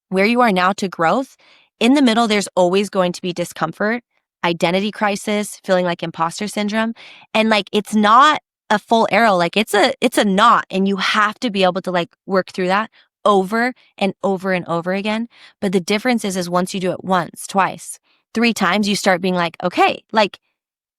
where you are now to growth, in the middle, there's always going to be discomfort, identity crisis, feeling like imposter syndrome. And like, it's not a full arrow. Like it's a knot, and you have to be able to like work through that over and over and over again. But the difference is once you do it once, twice, 3 times, you start being like, okay, like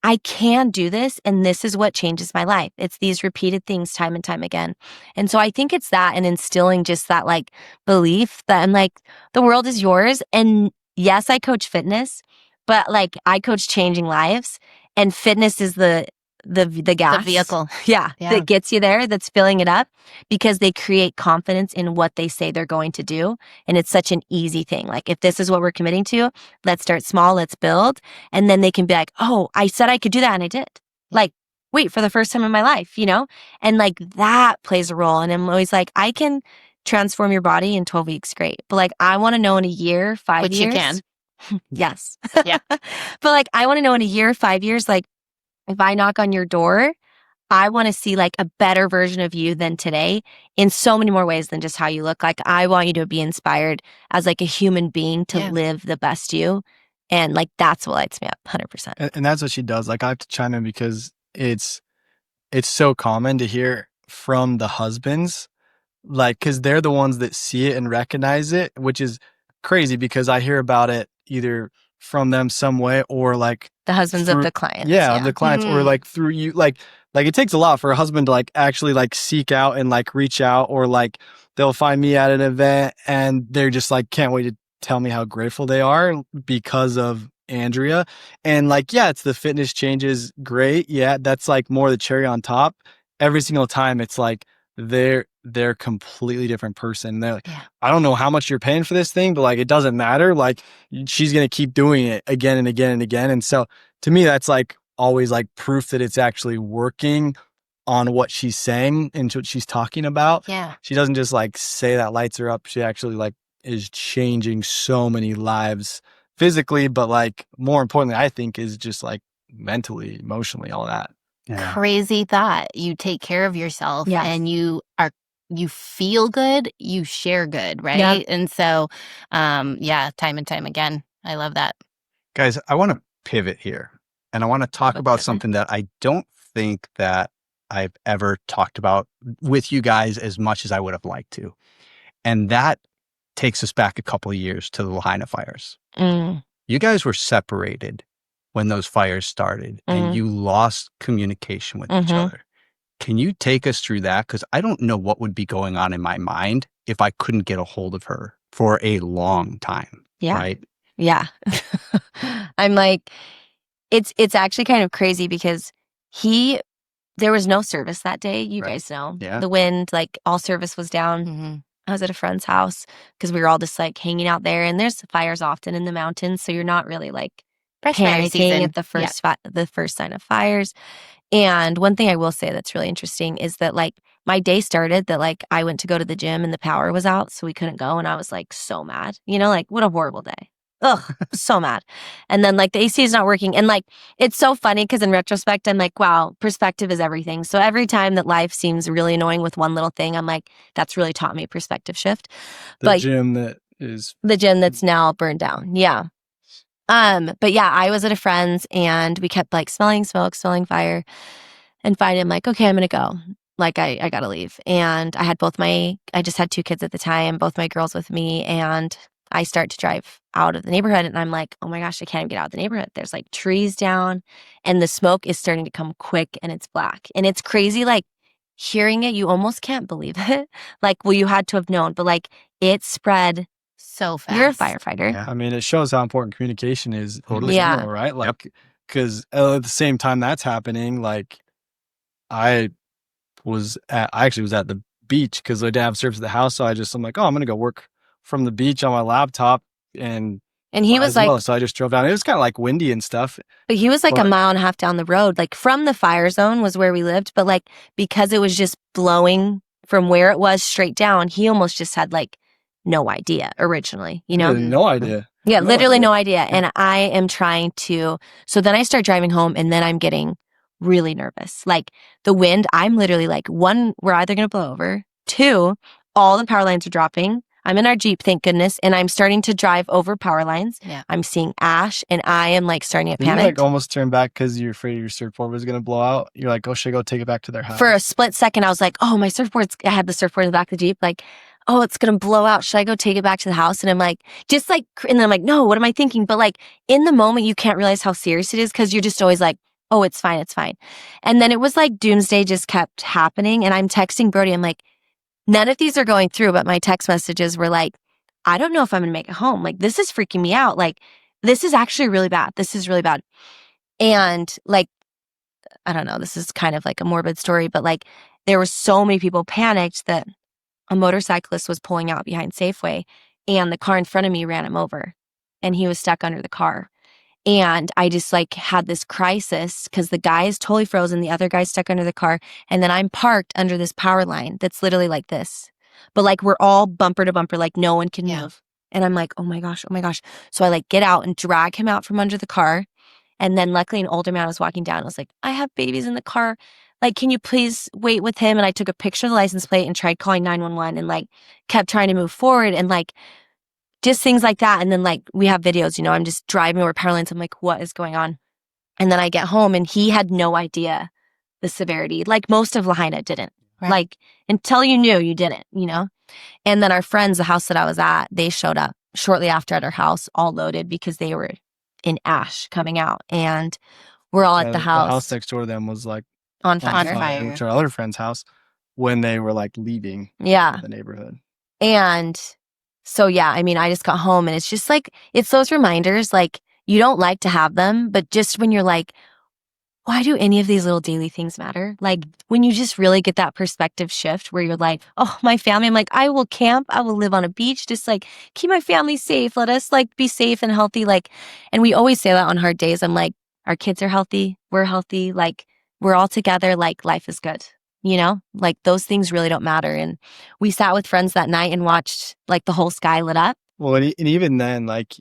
I can do this. And this is what changes my life. It's these repeated things time and time again. And so I think it's that, and instilling just that like belief that I'm like, the world is yours. And yes, I coach fitness, but like I coach changing lives, and fitness is the gas. The vehicle. Yeah. That gets you there, that's filling it up, because they create confidence in what they say they're going to do. And it's such an easy thing. Like if this is what we're committing to, let's start small, let's build. And then they can be like, oh, I said I could do that and I did. Like, wait, for the first time in my life, you know? And like that plays a role. And I'm always like, I can transform your body in 12 weeks, great. But like, I want to know in a year, 5 years. Which you can. Yes. Yeah. But like, I want to know in a year, 5 years, like, if I knock on your door, I want to see like a better version of you than today in so many more ways than just how you look. Like I want you to be inspired as like a human being to live the best you. And like, that's what lights me up 100%. And that's what she does. Like I have to chime in because it's so common to hear from the husbands, like, cause they're the ones that see it and recognize it, which is crazy because I hear about it either from them some way or like the husbands of the clients. Yeah, of the clients, or like through you. Like it takes a lot for a husband to like actually like seek out and like reach out, or like they'll find me at an event and they're just like, can't wait to tell me how grateful they are because of Andrea. And like, yeah, it's the fitness changes. Great. Yeah. That's like more the cherry on top. Every single time it's like, they're a completely different person. They're like, I don't know how much you're paying for this thing, but like, it doesn't matter. Like she's going to keep doing it again and again and again. And so to me, that's like always like proof that it's actually working on what she's saying and what she's talking about. Yeah. She doesn't just like say that lights her up. She actually like is changing so many lives physically, but like more importantly, I think is just like mentally, emotionally, all that. Yeah. Crazy thought. You take care of yourself and you feel good, you share good, right? Yep. And so, time and time again. I love that. Guys, I want to pivot here and I want to talk about something that I don't think that I've ever talked about with you guys as much as I would have liked to. And that takes us back a couple of years to the Lahaina fires. You guys were separated when those fires started and you lost communication with each other. Can you take us through that? Because I don't know what would be going on in my mind if I couldn't get a hold of her for a long time. Yeah. Right? Yeah. I'm like, it's actually kind of crazy because there was no service that day. You guys know. Yeah. The wind, like all service was down. I was at a friend's house because we were all just like hanging out there, and there's fires often in the mountains, so you're not really like Brush fire panicking season. at the first sign of fires. And one thing I will say that's really interesting is that like my day started that like I went to go to the gym and the power was out, so we couldn't go, and I was like so mad. Like what a horrible day. Ugh, so mad. And then like the AC is not working. And like it's so funny because in retrospect, I'm like, wow, perspective is everything. So every time that life seems really annoying with one little thing, I'm like, that's really taught me perspective shift. The gym that is The gym that's now burned down. Yeah. But yeah, I was at a friend's and we kept like smelling smoke, smelling fire. And finally I'm like, okay, I'm gonna go. Like I gotta leave. And I just had 2 kids at the time, both my girls with me, and I start to drive out of the neighborhood and I'm like, oh my gosh, I can't even get out of the neighborhood. There's like trees down and the smoke is starting to come quick and it's black. And it's crazy, like hearing it, you almost can't believe it. Like, well, you had to have known, but like it spread So fast. You're a firefighter. Yeah. I mean, it shows how important communication is in Yeah. general, right? Like, because at the same time that's happening, like I actually was at the beach because I didn't have service at the house. So I'm like, oh, I'm going to go work from the beach on my laptop. And he was like, so I just drove down. It was kind of like windy and stuff. But he was like a mile and a half down the road, like from the fire zone was where we lived. But like, because it was just blowing from where it was straight down, he almost just had like no idea originally, No idea. Yeah, literally no idea. And I am trying to, so then I start driving home and then I'm getting really nervous. Like the wind, I'm literally like, 1, we're either going to blow over. 2, all the power lines are dropping. I'm in our Jeep, thank goodness. And I'm starting to drive over power lines. Yeah. I'm seeing ash and I am like starting to Did you panic. like almost turn back because you're afraid your surfboard was going to blow out? You're like, oh, should I go take it back to their house? For a split second, I was like, oh, I had the surfboard in the back of the Jeep. Like, oh, it's going to blow out. Should I go take it back to the house? And I'm like, and then I'm like, no, what am I thinking? But like in the moment, you can't realize how serious it is because you're just always like, oh, it's fine. It's fine. And then it was like doomsday just kept happening. And I'm texting Brody. I'm like, none of these are going through, but my text messages were like, I don't know if I'm going to make it home. Like, this is freaking me out. Like, this is actually really bad. This is really bad. And like, I don't know, this is kind of like a morbid story, but like there were so many people panicked that a motorcyclist was pulling out behind Safeway and the car in front of me ran him over and he was stuck under the car. And I just like had this crisis because the guy is totally frozen. The other guy's stuck under the car. And then I'm parked under this power line that's literally like this. But like we're all bumper to bumper, like no one can move. And I'm like, oh my gosh. So I like get out and drag him out from under the car. And then luckily an older man was walking down. I was like, I have babies in the car. Like, can you please wait with him? And I took a picture of the license plate and tried calling 911 and like kept trying to move forward and like just things like that. And then like we have videos, I'm just driving over power lines. I'm like, what is going on? And then I get home and he had no idea the severity. Like most of Lahaina didn't. Right. Like until you knew, you didn't, And then our friends, the house that I was at, they showed up shortly after at our house, all loaded because they were in ash coming out. And we're all at the house. The house next door to them was like on fire. Which our other friend's house when they were like leaving the neighborhood. And so, yeah, I mean, I just got home and it's just like, it's those reminders, like you don't like to have them, but just when you're like, why do any of these little daily things matter? Like when you just really get that perspective shift where you're like, oh, my family, I'm like, I will camp, I will live on a beach, just like keep my family safe. Let us like be safe and healthy. Like, and we always say that on hard days. I'm like, our kids are healthy. We're healthy. Like we're all together. Like life is good. Like those things really don't matter. And we sat with friends that night and watched like the whole sky lit up. Well, and even then, like,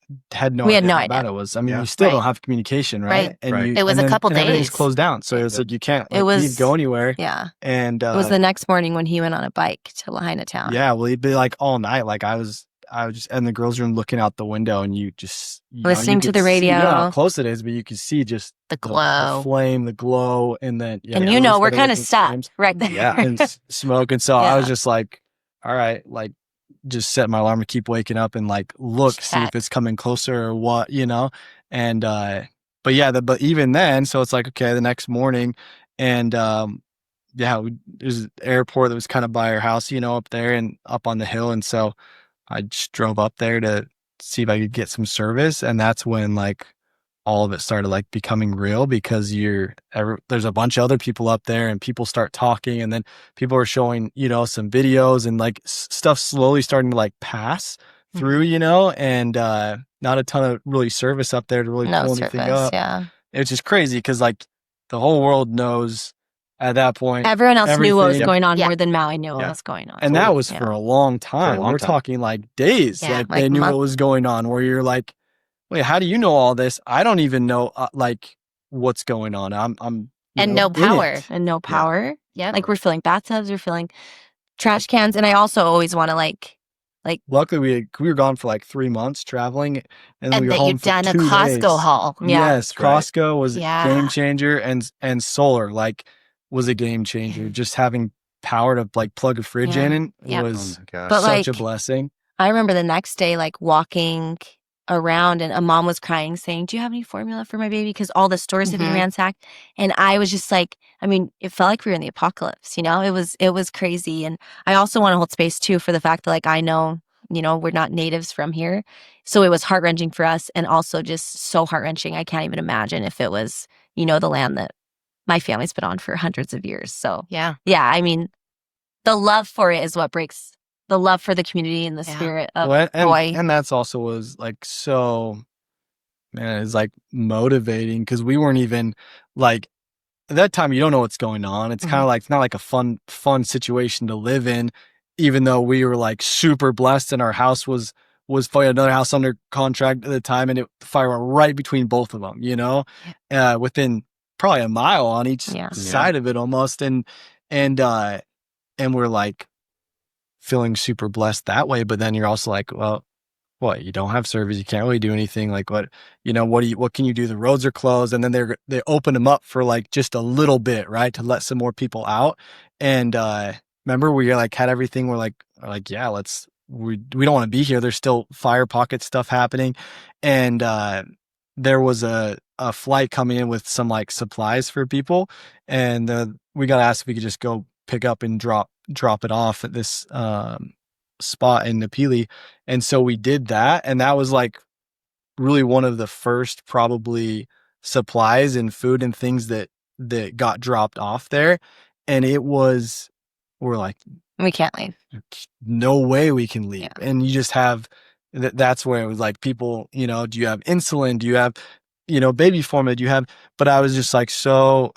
we had no idea how bad it was. I mean, you still don't have communication, right? And it was a couple days. Everything's closed down. So it was like, you can't go anywhere. Yeah. And it was the next morning when he went on a bike to Lahaina town. Yeah. Well, he'd be like all night. Like I was just in the girls' room looking out the window and you just listening to the radio. You know how close it is, but you could see just the glow, the flame, the glow. And then, and we're kind of stuck right there. Yeah. And smoke. And so I was just like, all right, like, just set my alarm to keep waking up and like see if it's coming closer or what, and but even then, so it's like, okay, the next morning and there's an airport that was kind of by our house, up there and up on the hill, and so I just drove up there to see if I could get some service, and that's when like all of it started like becoming real, because there's a bunch of other people up there and people start talking, and then people are showing, some videos, and like stuff slowly starting to like pass through, and not a ton of really service up there to really No pull anything service, up. yeah. It's just crazy because like the whole world knows at that point. Everyone else knew what was everything. going on Yeah. more than Maui knew what Yeah. was going on. And that was for a long time. long We're time. talking like days. Yeah, Like like they knew months. what was going on, where you're like, wait, how do you know all this? I don't even know like what's going on. I'm And know, no in power. it. And no power. Yeah. Like we're filling bathtubs, we're filling trash cans. And I also always want to like Luckily we were gone for like 3 months traveling, and then we And were that home you've for done a 2 Costco days. haul. Yeah. Yes, Right. Costco was Yeah. a game changer, and solar like was a game changer. Just having power to like plug a fridge Yeah. in Yep. was Oh my gosh. But, such a like, blessing. I remember the next day, like walking around, and a mom was crying, saying, "Do you have any formula for my baby?" Because all the stores had been Mhm. ransacked, and I was just like, I mean, it felt like we were in the apocalypse. It was crazy, and I also want to hold space too for the fact that like I know, we're not natives from here, so it was heart wrenching for us, and also just so heart wrenching. I can't even imagine if it was, the land that my family's been on for hundreds of years. So Yeah. I mean, the love for it is what breaks. The love for the community and the Yeah. spirit of Well, Hawaii. and that's also was like so, man, it's like motivating, because we weren't even like at that time, you don't know what's going on. It's kind of like, it's not like a fun situation to live in, even though we were like super blessed, and our house was fighting another house under contract at the time, and the fire went right between both of them, within probably a mile on each Yeah. side of it almost. And we're like feeling super blessed that way. But then you're also like, well, what, you don't have service, you can't really do anything. Like what can you do? The roads are closed, and then they open them up for like just a little bit, right, to let some more people out. And remember, we like had everything, we're like yeah, we don't want to be here, there's still fire pocket stuff happening. And there was a flight coming in with some like supplies for people, and we got asked if we could just go pick up and drop it off at this spot in Napili. And so we did that, and that was like really one of the first probably supplies and food and things that got dropped off there. And we're like, We can't leave. no way we can leave. Yeah. And you just have that's where it was like, people, do you have insulin? Do you have, baby formula? Do you have, but I was just like so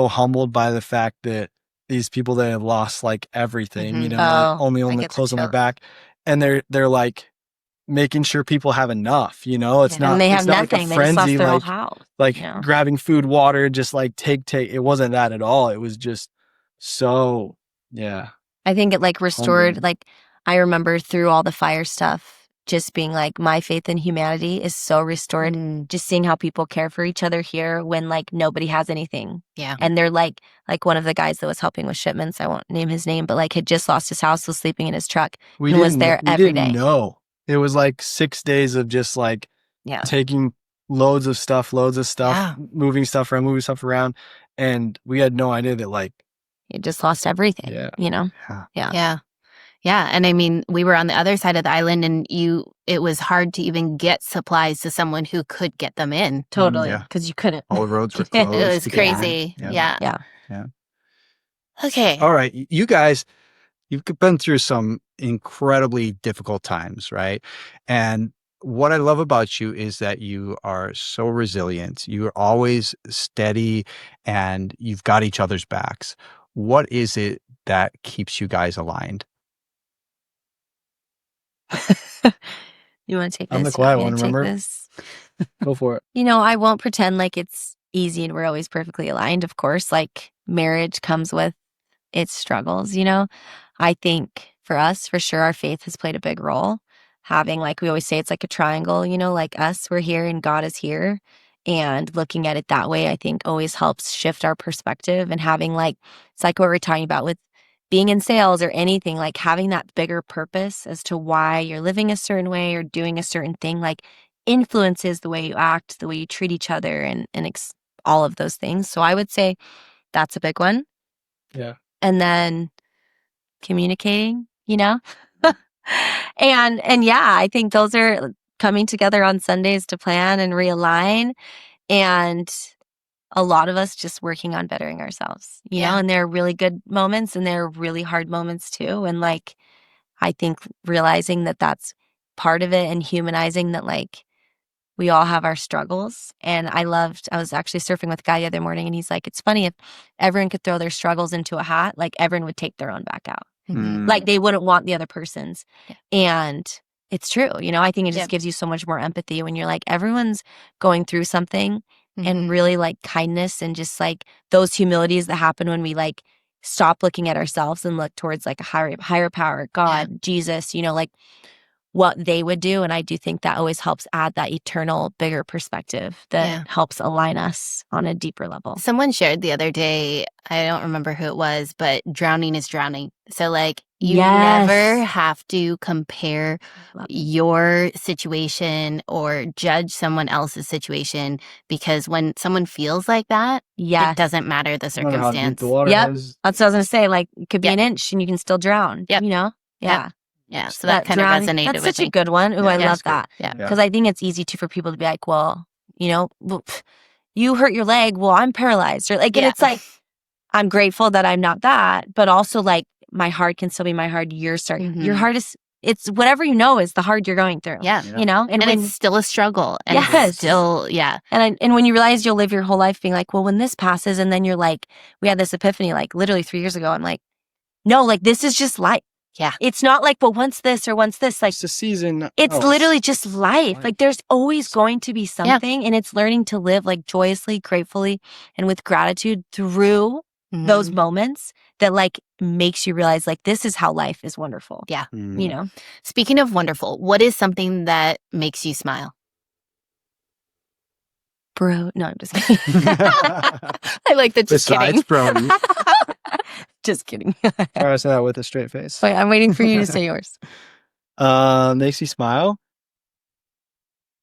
humbled by the fact that these people that have lost like everything, Mhm. Oh, only I on the get the clothes on their chills. back, and they're like making sure people have enough, it's Yeah. not, And they it's have not like a nothing. They just lost frenzy, their whole like house. grabbing food, water, just like take, it wasn't that at all. It was just so, yeah. I think it like restored, Humbling. like I remember through all the fire stuff, just being like, my faith in humanity is so restored. Mm. Just seeing how people care for each other here when like nobody has anything. Yeah. And they're like one of the guys that was helping with shipments, I won't name his name, but like had just lost his house, was sleeping in his truck, and was there every day. know. It was like 6 days of just like Yeah. taking loads of stuff, Yeah. moving stuff around. And we had no idea that like, You just lost everything, Yeah. Yeah. Yeah. Yeah. And I mean, we were on the other side of the island, and it was hard to even get supplies to someone who could get them in. Totally. Yeah. Because you couldn't. All the roads were It closed. It was to get in. crazy. Yeah. Yeah. Okay. All right. You guys, you've been through some incredibly difficult times, right? And what I love about you is that you are so resilient. You are always steady, and you've got each other's backs. What is it that keeps you guys aligned? You want to take this? I'm the You want quiet me to one, take remember? this? Go for it. I won't pretend like it's easy and we're always perfectly aligned. Of course, like marriage comes with its struggles, I think for us, for sure, our faith has played a big role. Having, like we always say, it's like a triangle, like us, we're here and God is here. And looking at it that way, I think always helps shift our perspective. And having it's like what we're talking about with being in sales or anything, like having that bigger purpose as to why you're living a certain way or doing a certain thing, like influences the way you act, the way you treat each other, and all of those things. So I would say that's a big one. Yeah. And then communicating, and yeah, I think those are coming together on Sundays to plan and realign. And a lot of us just working on bettering ourselves, you know, and there are really good moments and there are really hard moments too. And like, I think realizing that that's part of it and humanizing that like we all have our struggles. And I was actually surfing with a guy the other morning and he's like, it's funny if everyone could throw their struggles into a hat, like everyone would take their own back out. Like they wouldn't want the other person's. And it's true. You know, I think it just gives you so much more empathy when you're like, everyone's going through something and really like kindness and just like those humilities that happen when we like stop looking at ourselves and look towards like a higher power, God, Jesus, you know, like what they would do. And I do think that always helps add that eternal, bigger perspective that helps align us on a deeper level. Someone shared the other day, I don't remember who it was, but drowning is drowning. So like you never have to compare your situation or judge someone else's situation, because when someone feels like that, it doesn't matter the circumstance. How deep the water is. That's what I was going to say. Like it could be an inch and you can still drown, you know? Yeah, so that kind of resonated with me. That's such a good one. Ooh, I love that. Yeah. Because I think it's easy too for people to be like, well, you know, you hurt your leg. Well, I'm paralyzed. Or like, and it's like, I'm grateful that I'm not that, but also like my heart can still be my heart. Your heart is, it's whatever you know is the heart you're going through. You know? And it's still a struggle. And it's still, And when you realize you'll live your whole life being like, well, when this passes, and then you're like, we had this epiphany like literally 3 years ago. I'm like, no, like this is just life. It's not like, well, once this or once this, like it's a season. It's literally just life. Like there's always going to be something, and it's learning to live like joyously, gratefully, and with gratitude through those moments that like makes you realize like this is how life is wonderful. You know? Speaking of wonderful, what is something that makes you smile? Bro, no, I'm just kidding. I like the just kidding. Brody. Just kidding. Try to say that with a straight face. Wait, I'm waiting for you to say yours. Makes you smile.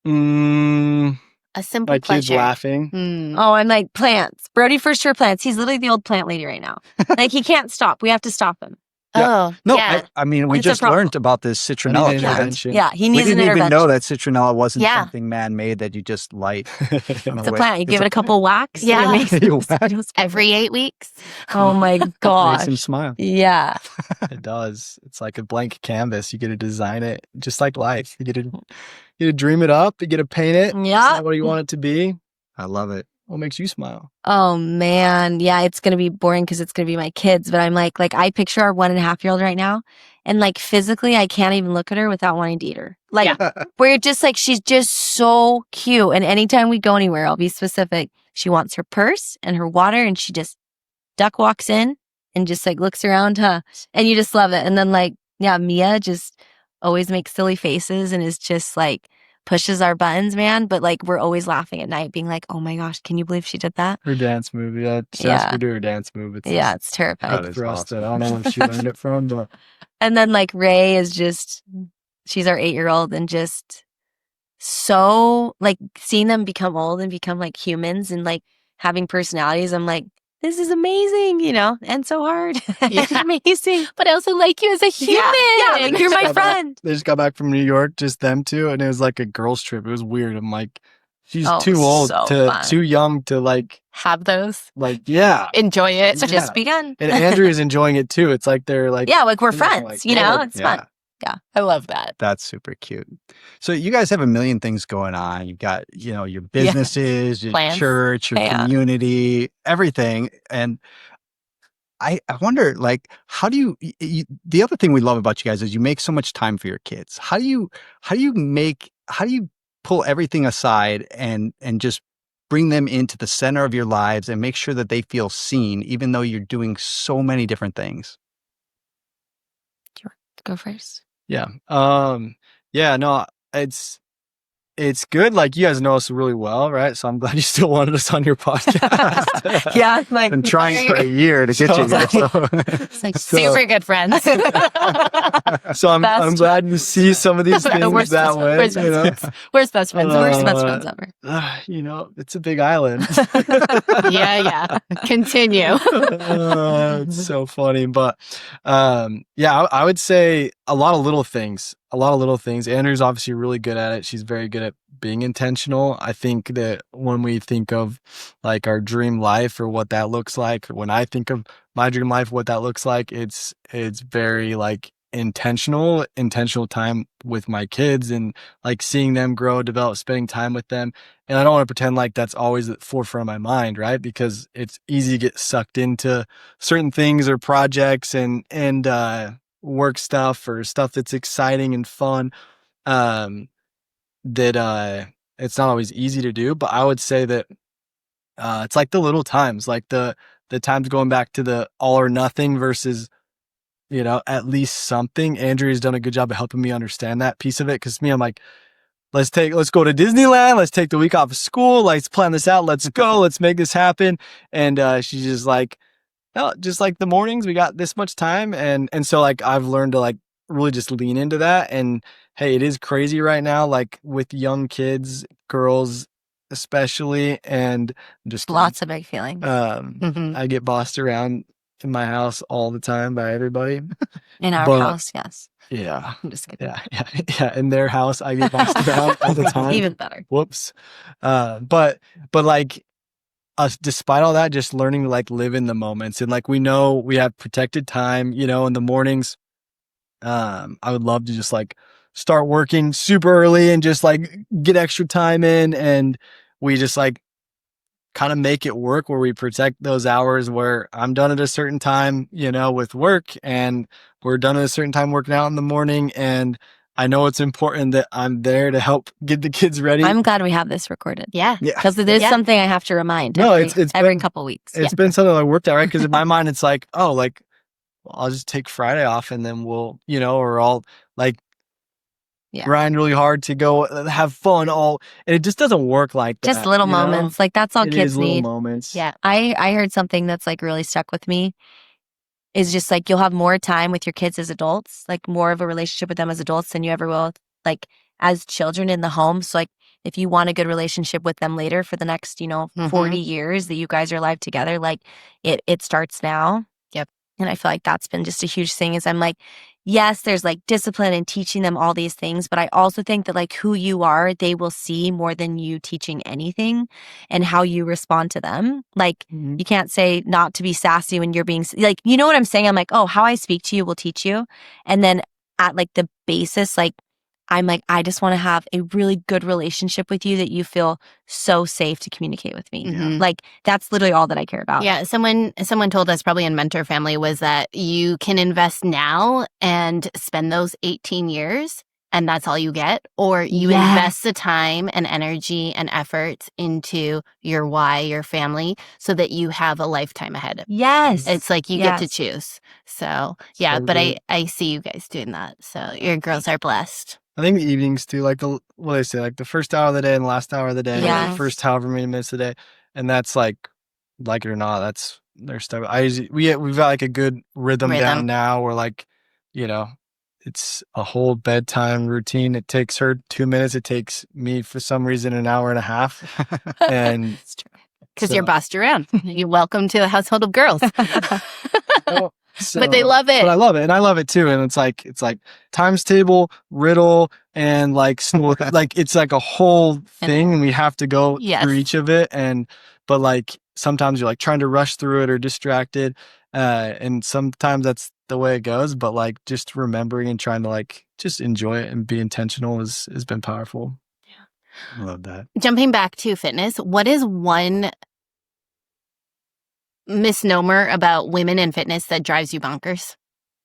A simple my pleasure. kids laughing. Oh, I'm like plants. Brody for sure plants. He's literally the old plant lady right now. Like he can't stop. We have to stop him. Oh, No, yeah. I mean, we It's a just problem. learned about this citronella plant. intervention. Yeah, he We needs an didn't even intervention. know that citronella wasn't Yeah. something man-made that you just light. It's a plant. You give it a couple whacks. Yeah. and it makes it Every 8 weeks. Oh my Makes gosh. him smile. Yeah. It does. It's like a blank canvas. You get to design it just like life. You get to dream it up. You get to paint it. Yeah. Decide what you want it to be. I love it. What makes you smile? Oh man. Yeah, it's gonna be boring because it's gonna be my kids. But I'm like I picture our 1.5-year-old right now, and like physically I can't even look at her without wanting to eat her. Like we're just like, she's just so cute. And anytime we go anywhere, I'll be specific. She wants her purse and her water, and she just duck walks in and just like looks around, and you just love it. And then like, Mia just always makes silly faces and is just like pushes our buttons, man. But like we're always laughing at night, being like, oh my gosh, can you believe she did that? Her dance move. Yeah. She has to do her dance move. It's terrifying. That is for us awesome. that I don't know where she learned it from, but And then like Ray is just, she's our 8-year-old, and just so like seeing them become old and become like humans and like having personalities. I'm like, this is amazing, you know, and so hard. It's amazing. But I also like you as a human. Yeah, like you're my friend. they just got back from New York, just them two, and it was like a girls' trip. It was weird. I'm like, she's too old too young to like Have those. Enjoy it. It's just begun. And Andrea's enjoying it too. It's like they're like, like we're they're friends, like, you know, it's fun. I love that. That's super cute. So you guys have a million things going on. You've got, your businesses, your Plans. church, your community, everything. And I wonder, like, how do you, the other thing we love about you guys is you make so much time for your kids. How do you pull everything aside and just bring them into the center of your lives and make sure that they feel seen, even though you're doing so many different things? Do you want to go first? Yeah. No, it's good. Like, you guys know us really well, right? So I'm glad you still wanted us on your podcast. Like Been trying for a year to get you here. So. It's like Super good friends. So I'm glad you see some of these things that way. We're best friends. Worst best friends ever. It's a big island. Yeah. Continue. It's so funny. But I would say a lot of little things. a lot of little things. Andrew's obviously really good at it. She's very good at being intentional. I think that when we think of like our dream life or what that looks like, when I think of my dream life, what that looks like, it's very like intentional time with my kids and like seeing them grow, develop, spending time with them. And I don't want to pretend like that's always at the forefront of my mind, right? Because it's easy to get sucked into certain things or projects and work stuff or stuff that's exciting and fun. That it's not always easy to do, but I would say that it's like the little times, like the times going back to the all or nothing versus, at least something. Andrea's done a good job of helping me understand that piece of it. Cause me, I'm like, let's go to Disneyland. Let's take the week off of school. Let's plan this out. Let's go. Let's make this happen. And she's just like, no, just like the mornings, we got this much time. And so like, I've learned to like really just lean into that. And hey, it is crazy right now, like with young kids, girls, especially. And just Lots of big feelings. I get bossed around in my house all the time by everybody. In our house, yes. Yeah. I'm just kidding. Yeah. In their house, I get bossed around all the time. Even better. Whoops. But like us, despite all that, just learning to like live in the moments. And like, we know we have protected time, in the mornings. I would love to just like start working super early and just like get extra time in. And we just like kind of make it work where we protect those hours where I'm done at a certain time, with work, and we're done at a certain time working out in the morning. And I know it's important that I'm there to help get the kids ready. I'm glad we have this recorded. Yeah. Because it is something I have to remind every couple weeks. It's been something I worked out, right? Because in my mind, it's like, oh, like, well, I'll just take Friday off and then we'll, or I'll like grind really hard to go have fun and it just doesn't work like that. Just little moments. Like that's all kids need. Little moments. Yeah. I heard something that's like really stuck with me is just like you'll have more time with your kids as adults, like more of a relationship with them as adults than you ever will like as children in the home. So like if you want a good relationship with them later for the next, 40 years that you guys are alive together, like it starts now. Yep. And I feel like that's been just a huge thing is I'm like, yes, there's like discipline and teaching them all these things, but I also think that like who you are, they will see more than you teaching anything and how you respond to them. Like you can't say not to be sassy when you're being like, you know what I'm saying? I'm like, oh, how I speak to you will teach you. And then at like the basis, like I'm like, I just want to have a really good relationship with you that you feel so safe to communicate with me. Like that's literally all that I care about. Yeah. Someone told us probably in Mentor Family was that you can invest now and spend those 18 years and that's all you get. Or you invest the time and energy and effort into your why, your family, so that you have a lifetime ahead of you. Yes. It's like you get to choose. So yeah, but I see you guys doing that. So your girls are blessed. I think the evenings too, like what they say, like the first hour of the day and the last hour of the day, Yes. the first however many minutes a day. And that's like it or not, that's their stuff. We've got like a good rhythm down now where like, it's a whole bedtime routine. It takes her 2 minutes. It takes me for some reason an hour and a half. And it's true. Because you're bossed around. You're welcome to the household of girls. But they love it. But I love it. And I love it too. And it's like times table, riddle, and like like it's like a whole thing and we have to go through each of it. But like sometimes you're like trying to rush through it or distracted. And sometimes that's the way it goes. But like just remembering and trying to like just enjoy it and be intentional has been powerful. Yeah. I love that. Jumping back to fitness, what is one misnomer about women in fitness that drives you bonkers?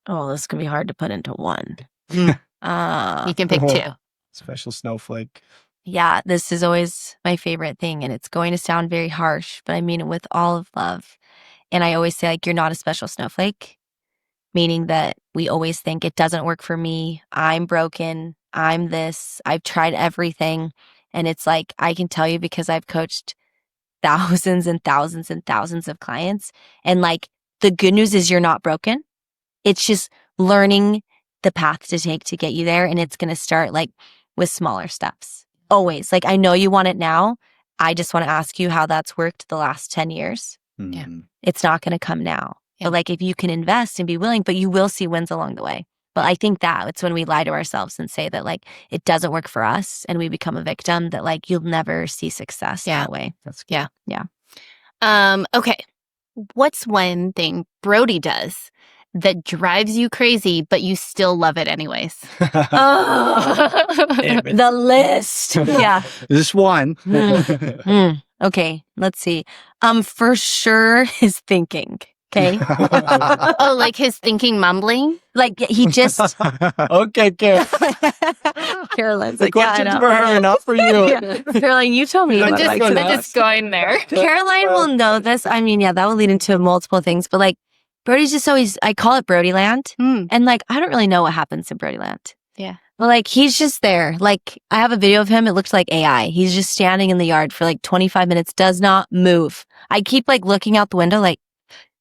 Oh, this can be hard to put into one. You can pick two. Special snowflake. Yeah, this is always my favorite thing, and it's going to sound very harsh, but I mean it with all of love. And I always say, like, you're not a special snowflake, meaning that we always think it doesn't work for me. I'm broken. I'm this. I've tried everything. And it's like, I can tell you because I've coached thousands and thousands and thousands of clients. And like, the good news is you're not broken. It's just learning the path to take to get you there. And it's going to start like with smaller steps. Always. Like, I know you want it now. I just want to ask you how that's worked the last 10 years. Yeah. It's not going to come now. But like, if you can invest and be willing, but you will see wins along the way. But I think that it's when we lie to ourselves and say that like it doesn't work for us and we become a victim that like you'll never see success that way. That's Yeah. Yeah. Okay. What's one thing Brody does that drives you crazy, but you still love it anyways? The list. Yeah. This one. Okay, let's see. For sure his thinking. Okay. Oh, like his thinking mumbling? Like he just Okay, Karen. Caroline's The like, yeah, I question's know. for her, not for you. Yeah. Caroline, you told me. I'm what just I going like to to ask. going there. Caroline will know this. I mean, yeah, that will lead into multiple things, but like Brody's just always, I call it Brody land. And like, I don't really know what happens in Brody land. Yeah. But like, he's just there. Like, I have a video of him. It looks like AI. He's just standing in the yard for like 25 minutes, does not move. I keep like looking out the window, like,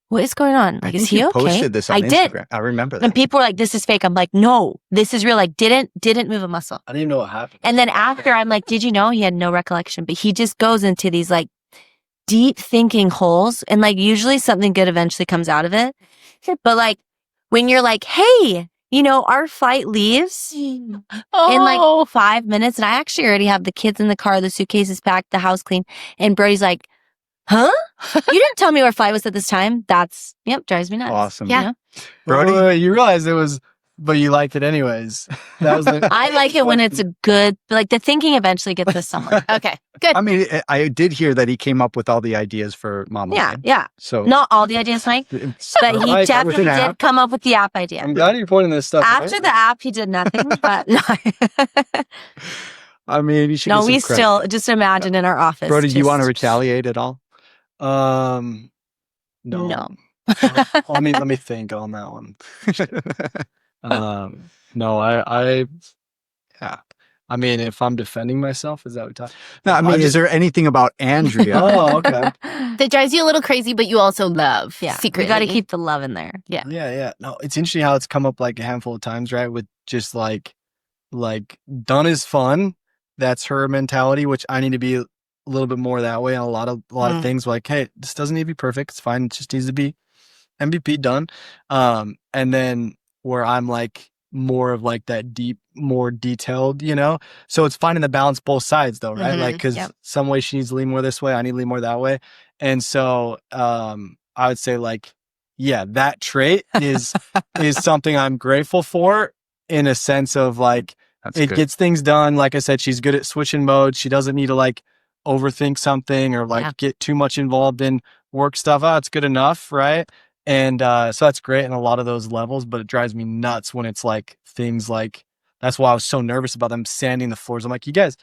what is going on? Like, I is think he you okay? posted this on I Instagram. did. I remember that. And people were like, this is fake. I'm like, no, this is real. Like, didn't move a muscle. I didn't even know what happened. And then after, I'm like, did you know? He had no recollection, but he just goes into these like deep thinking holes. And like, usually something good eventually comes out of it. But like, when you're like, hey, you know, our flight leaves in like 5 minutes. And I actually already have the kids in the car, the suitcases packed, the house clean. And Brody's like, huh? You didn't tell me our flight was at this time. That's, drives me nuts. Awesome. Yeah. You know? Brody? Wait, you realized it was, but you liked it anyways. That was the, I like it when it's a good, like the thinking eventually gets us somewhere. Okay. Good. I mean, I did hear that he came up with all the ideas for Mama. Yeah, Land. yeah. So Not all the ideas, Mike, but he Mike, definitely with an did app. come up with the app idea. I'm glad you're pointing this stuff out. After the app, he did nothing, but no. I mean, you should. No, get some we credit. still just imagine in our office. Brody, do you want to just- retaliate at all? No. No. Let me think on that one. No, yeah. I mean, if I'm defending myself, is that what we're talking? No, I mean, is there anything about Andrea? Oh, okay. That drives you a little crazy, but you also love. Yeah, Secretly. we got to keep the love in there. Yeah. Yeah. No, it's interesting how it's come up like a handful of times, right? With just like done is fun. That's her mentality, which I need to be a little bit more that way on a lot of things. Like, hey, this doesn't need to be perfect. It's fine. It just needs to be MVP done. And then where I'm like more of like that deep, more detailed, you know? So it's finding the balance both sides though, right? Like, cause some way she needs to lean more this way. I need to lean more that way. And so, I would say like, yeah, that trait is something I'm grateful for in a sense of like, That's it good. gets things done. Like I said, she's good at switching modes. She doesn't need to like overthink something or like get too much involved in work stuff. Oh, it's good enough, right? And so that's great in a lot of those levels, but it drives me nuts when it's like things like, that's why I was so nervous about them sanding the floors. I'm like, you guys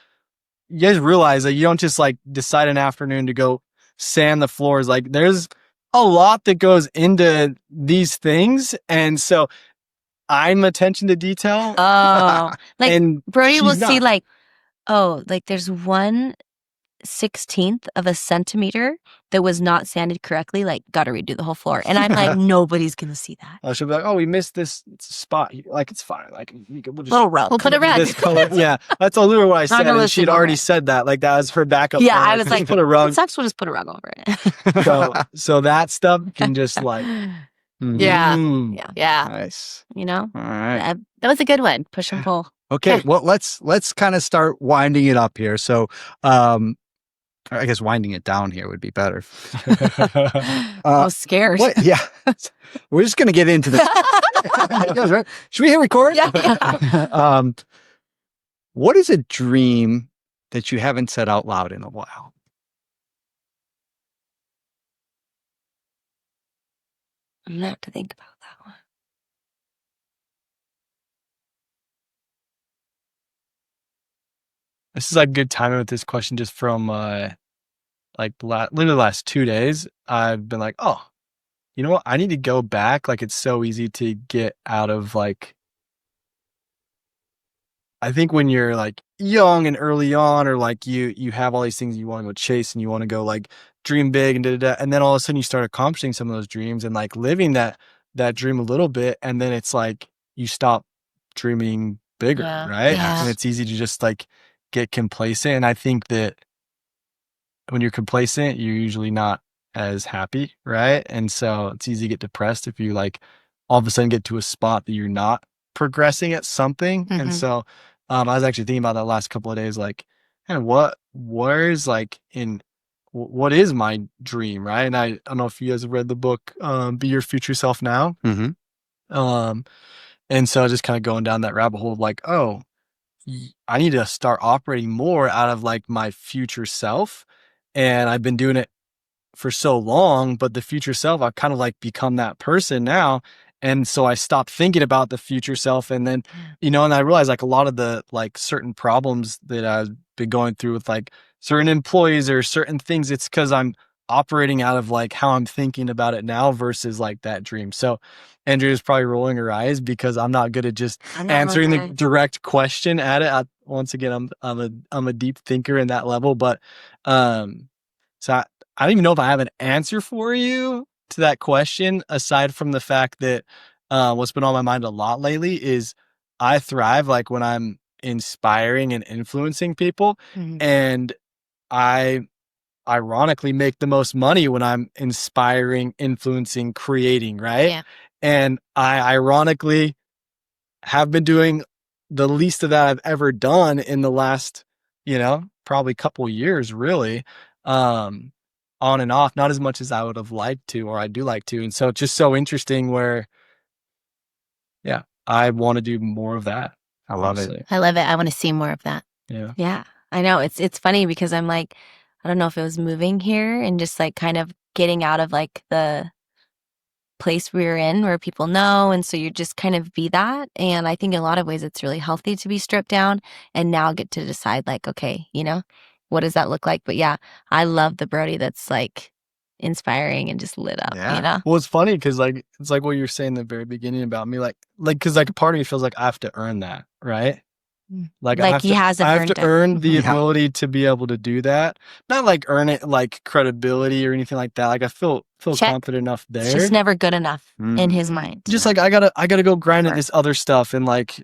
realize that you don't just like decide an afternoon to go sand the floors. Like there's a lot that goes into these things. And so I'm attention to detail. Oh, like and Brody will she's see not. like, oh, like there's 1/16 of a centimeter that was not sanded correctly. Like, got to redo the whole floor. And I'm like, nobody's gonna see that. She'll be like, oh, we missed this spot. Like, it's fine. Like, we'll just Little rug. We'll put a rug. this color. Yeah, that's literally what I said. And realistic she'd already moment. said that. Like, that was her backup. Yeah, plan. I was Just like, put a rug. sucks. We'll just put a rug over it. So that stuff can just like, Yeah. Yeah. Yeah. Nice. You know, All right. That was a good one. push and pull. Okay. Well, let's kind of start winding it up here. So, I guess winding it down here would be better. I was scared. What? Yeah. We're just going to get into this. Yes, right? Should we hit record? Yeah. What is a dream that you haven't said out loud in a while? I'm gonna have to think about that one. this is like good timing with this question just from like literally the last 2 days. I've been like, oh, you know what? I need to go back. Like, it's so easy to get out of like, I think when you're like young and early on, or like you have all these things you want to go chase and you want to go like dream big and da-da-da, and then all of a sudden you start accomplishing some of those dreams and like living that dream a little bit, and then it's like you stop dreaming bigger, right? Yeah. And it's easy to just like get complacent. And I think that when you're complacent, you're usually not as happy, right? And so it's easy to get depressed if you like all of a sudden get to a spot that you're not progressing at something. And Mhm. so I was actually thinking about that last couple of days, like, and where's like what is my dream, right? And I don't know if you guys have read the book, Be Your Future Self Now. Mm-hmm. And so just kind of going down that rabbit hole of like, oh, I need to start operating more out of like my future self. And I've been doing it for so long, but the future self, I've kind of like become that person now. And so I stopped thinking about the future self. And then, and I realized like a lot of the like certain problems that I've been going through with like certain employees or certain things, it's because I'm operating out of like how I'm thinking about it now versus like that dream. So Andrea's probably rolling her eyes because I'm not good at just answering the direct question at it. Once again, I'm a deep thinker in that level, but so I don't even know if I have an answer for you to that question, aside from the fact that what's been on my mind a lot lately is I thrive like when I'm inspiring and influencing people. Mhm. And I ironically make the most money when I'm inspiring, influencing, creating, right? Yeah. And I ironically have been doing the least of that I've ever done in the last, probably couple years, really. On and off, not as much as I would have liked to, or I do like to. And so it's just so interesting where, yeah, I want to do more of that. I love it. honestly. I love it. I want to see more of that. Yeah. Yeah, I know. It's funny because I'm like, I don't know if it was moving here and just like kind of getting out of like the place we were in where people know. And so you just kind of be that. And I think in a lot of ways it's really healthy to be stripped down and now get to decide like, okay, what does that look like? But yeah, I love the Brody that's like inspiring and just lit up, Yeah. Well, it's funny because like it's like what you were saying in the very beginning about me, like because like a part of me feels like I have to earn that, right? Like Like he hasn't I have earned to it. earn the Yeah. ability to be able to do that. Not like earn it like credibility or anything like that. Like I feel Check. confident enough there. It's just never good enough in his Mm. mind. Just like I gotta go grind at Never. this other stuff and like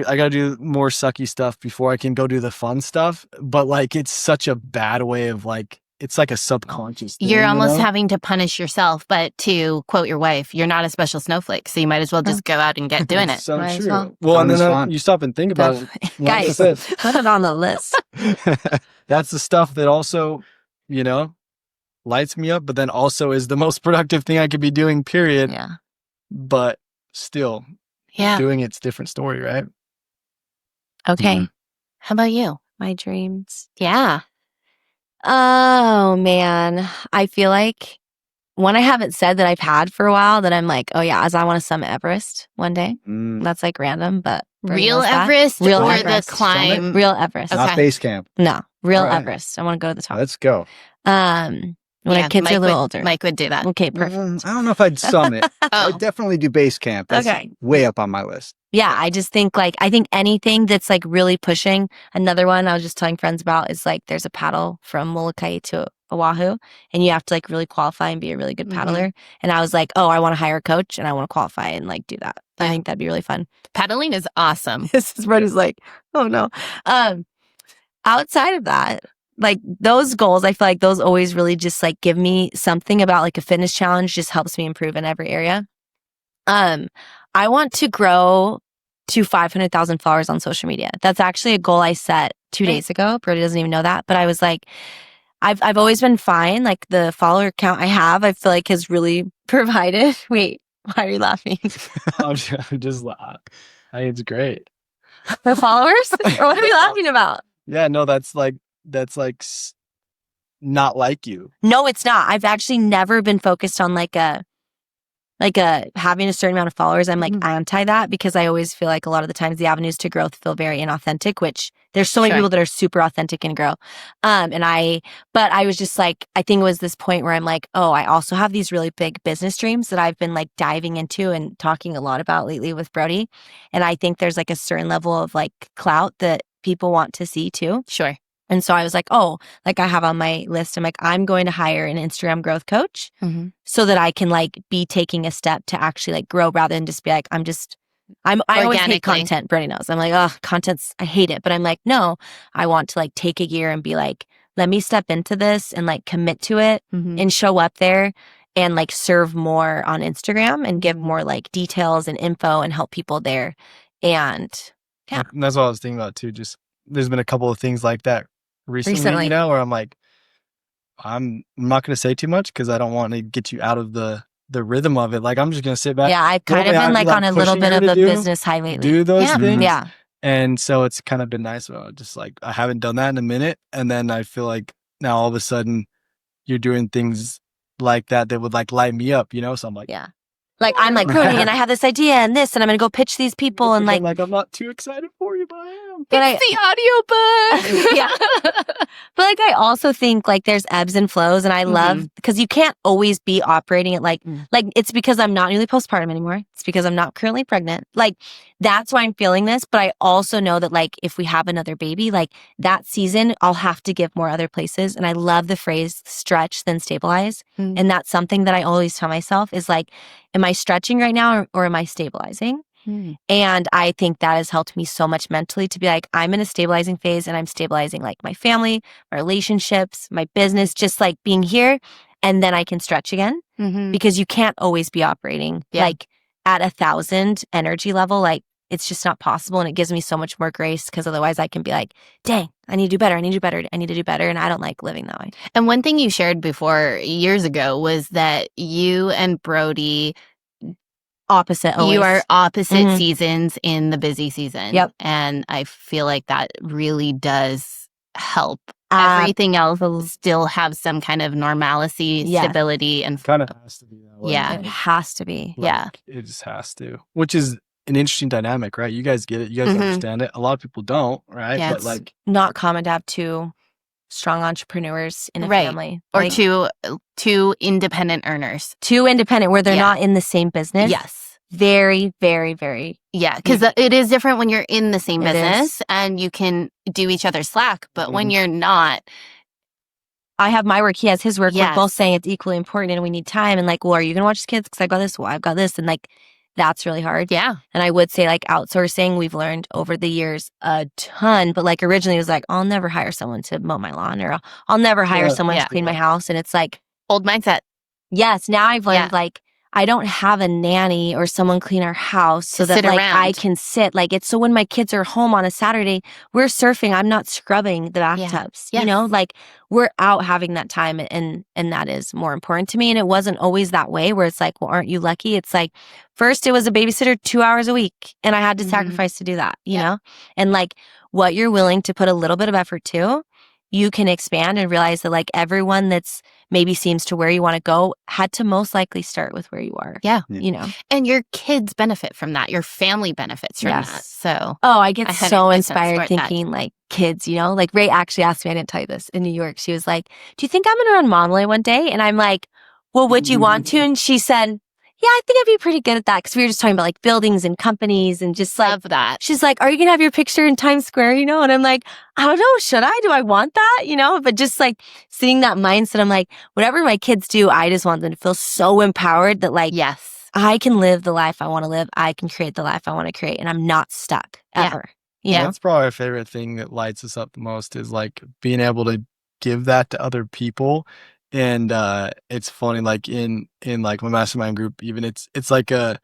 I gotta do more sucky stuff before I can go do the fun stuff. But like it's such a bad way of like it's like a subconscious thing. You're almost you know? having to punish yourself, but to quote your wife, you're not a special snowflake, so you might as well just go out and get doing it. So Might as true. well. Well, and Fun is then fun. you stop and think about it. Like I Guys, said, put it on the list. that's the stuff that also, lights me up, but then also is the most productive thing I could be doing, period. Yeah. But still, Yeah. doing it's a different story, right? Okay. Mhm. How about you? My dreams. Yeah. Oh man. I feel like one I haven't said that I've had for a while that I'm like, oh yeah, as I want to summit Everest one day. Mm. That's like random, but Brody Real knows that. Everest Real or Everest. the climb? Real Everest. Okay. Not base camp. No, real All right. Everest. I want to go to the top. Let's go. When our kids are a little would, older. Mike would do that. Okay, perfect. I don't know if I'd summit. Oh. I'd definitely do base camp. That's Okay. way up on my list. Yeah, I just think I think anything that's like really pushing. Another one I was just telling friends about is like there's a paddle from Molokai to Oahu and you have to like really qualify and be a really good Mhm. paddler. And I was like, oh, I want to hire a coach and I want to qualify and like do that. I Yeah. think that'd be really fun. Paddling is awesome. This is Brody's like, oh no. Outside of that, like those goals, I feel like those always really just like give me something about like a fitness challenge just helps me improve in every area. I want to grow to 500,000 followers on social media. That's actually a goal I set 2 days ago. Brody doesn't even know that, but I was like, I've always been fine. Like the follower count I have, I feel like has really provided. Wait, why are you laughing? I'm just laughing. I think it's great. The followers? Or what are you laughing about? Yeah, no, that's like not like you. No, it's not. I've actually never been focused on like a having a certain amount of followers. I'm like anti that because I always feel like a lot of the times the avenues to growth feel very inauthentic, which there's so many Sure. people that are super authentic and grow. But I was just like, I think it was this point where I'm like, oh, I also have these really big business dreams that I've been like diving into and talking a lot about lately with Brody. And I think there's like a certain level of like clout that people want to see too. Sure. And so I was like, oh, like I have on my list, I'm like, I'm going to hire an Instagram growth coach Mm-hmm. so that I can like be taking a step to actually like grow rather than just be like, I always hate Organically. content. Brody knows. I'm like, oh, I hate it. But I'm like, no, I want to like take a year and be like, let me step into this and like commit to it Mm-hmm. and show up there and like serve more on Instagram and give more like details and info and help people there. And yeah. And that's what I was thinking about too. Just there's been a couple of things like that recently. Where I'm like, I'm not going to say too much because I don't want to get you out of the rhythm of it. Like, I'm just going to sit back. Yeah, I've kind of been like on a little bit of a business high lately. Do those things. Yeah. And so it's kind of been nice. Just like, I haven't done that in a minute. And then I feel like now all of a sudden you're doing things like that would like light me up, So I'm like, yeah. Like, I'm like, Brody, and I have this idea and this, and I'm going to go pitch these people. And like, I'm not too excited for you, but I am. But It's the audiobook. Yeah. But like, I also think like there's ebbs and flows, and I love, because you can't always be operating at like it's because I'm not newly postpartum anymore. It's because I'm not currently pregnant. Like, that's why I'm feeling this. But I also know that like, if we have another baby, like that season, I'll have to give more other places. And I love the phrase stretch then stabilize. And that's something that I always tell myself is like, am I stretching right now or am I stabilizing? And I think that has helped me so much mentally to be like, I'm in a stabilizing phase and I'm stabilizing like my family, my relationships, my business, just like being here. And then I can stretch again because you can't always be operating like at 1,000 energy level. Like, it's just not possible. And it gives me so much more grace because otherwise I can be like, dang, I need to do better. I need to do better. I need to do better. And I don't like living that way. And one thing you shared before years ago was that you and Brody opposite always. You are opposite seasons in the busy season. Yep. And I feel like that really does help. Everything else will still have some kind of normalcy, stability, and kind of has to be that way. Yeah. It has to be. It just has to, which is an interesting dynamic, right? You guys get it. You guys understand it. A lot of people don't, right? Yeah, but like, not common to have two strong entrepreneurs in a family. Or like, two independent earners. Two independent where they're not in the same business. Yes. Very, very, very. Yeah, because it is different when you're in the same business and you can do each other's slack. But when you're not. I have my work, he has his work. Yes. We're both saying it's equally important and we need time. And like, well, are you going to watch the kids? Because I got this. Well, I've got this. And like, that's really hard. Yeah. And I would say like outsourcing, we've learned over the years a ton. But like originally it was like, I'll never hire someone to mow my lawn or I'll never hire someone to clean my house. And it's like. Old mindset. Yes. Now I've learned like, I don't have a nanny or someone clean our house so that like I can sit. Like it's so when my kids are home on a Saturday, we're surfing. I'm not scrubbing the bathtubs. Yes. You know, like we're out having that time and that is more important to me. And it wasn't always that way where it's like, well, aren't you lucky? It's like first it was a babysitter 2 hours a week and I had to sacrifice to do that, you know? And like what you're willing to put a little bit of effort to, you can expand and realize that like everyone that's maybe seems to where you want to go had to most likely start with where you are. Yeah. You know, and your kids benefit from that. Your family benefits from that. So, I get so inspired thinking like kids, you know, like Ray actually asked me, I didn't tell you this in New York. She was like, do you think I'm going to run Momley one day? And I'm like, well, would you want to? And she said, yeah, I think I'd be pretty good at that. Cause we were just talking about like buildings and companies and just like that. She's like, are you going to have your picture in Times Square? You know? And I'm like, I don't know. Should I? Do I want that? You know, but just like seeing that mindset, I'm like, whatever my kids do, I just want them to feel so empowered that like, yes, I can live the life I want to live. I can create the life I want to create and I'm not stuck ever. You know? That's probably our favorite thing that lights us up the most is like being able to give that to other people. And it's funny, like in like my mastermind group, even it's like a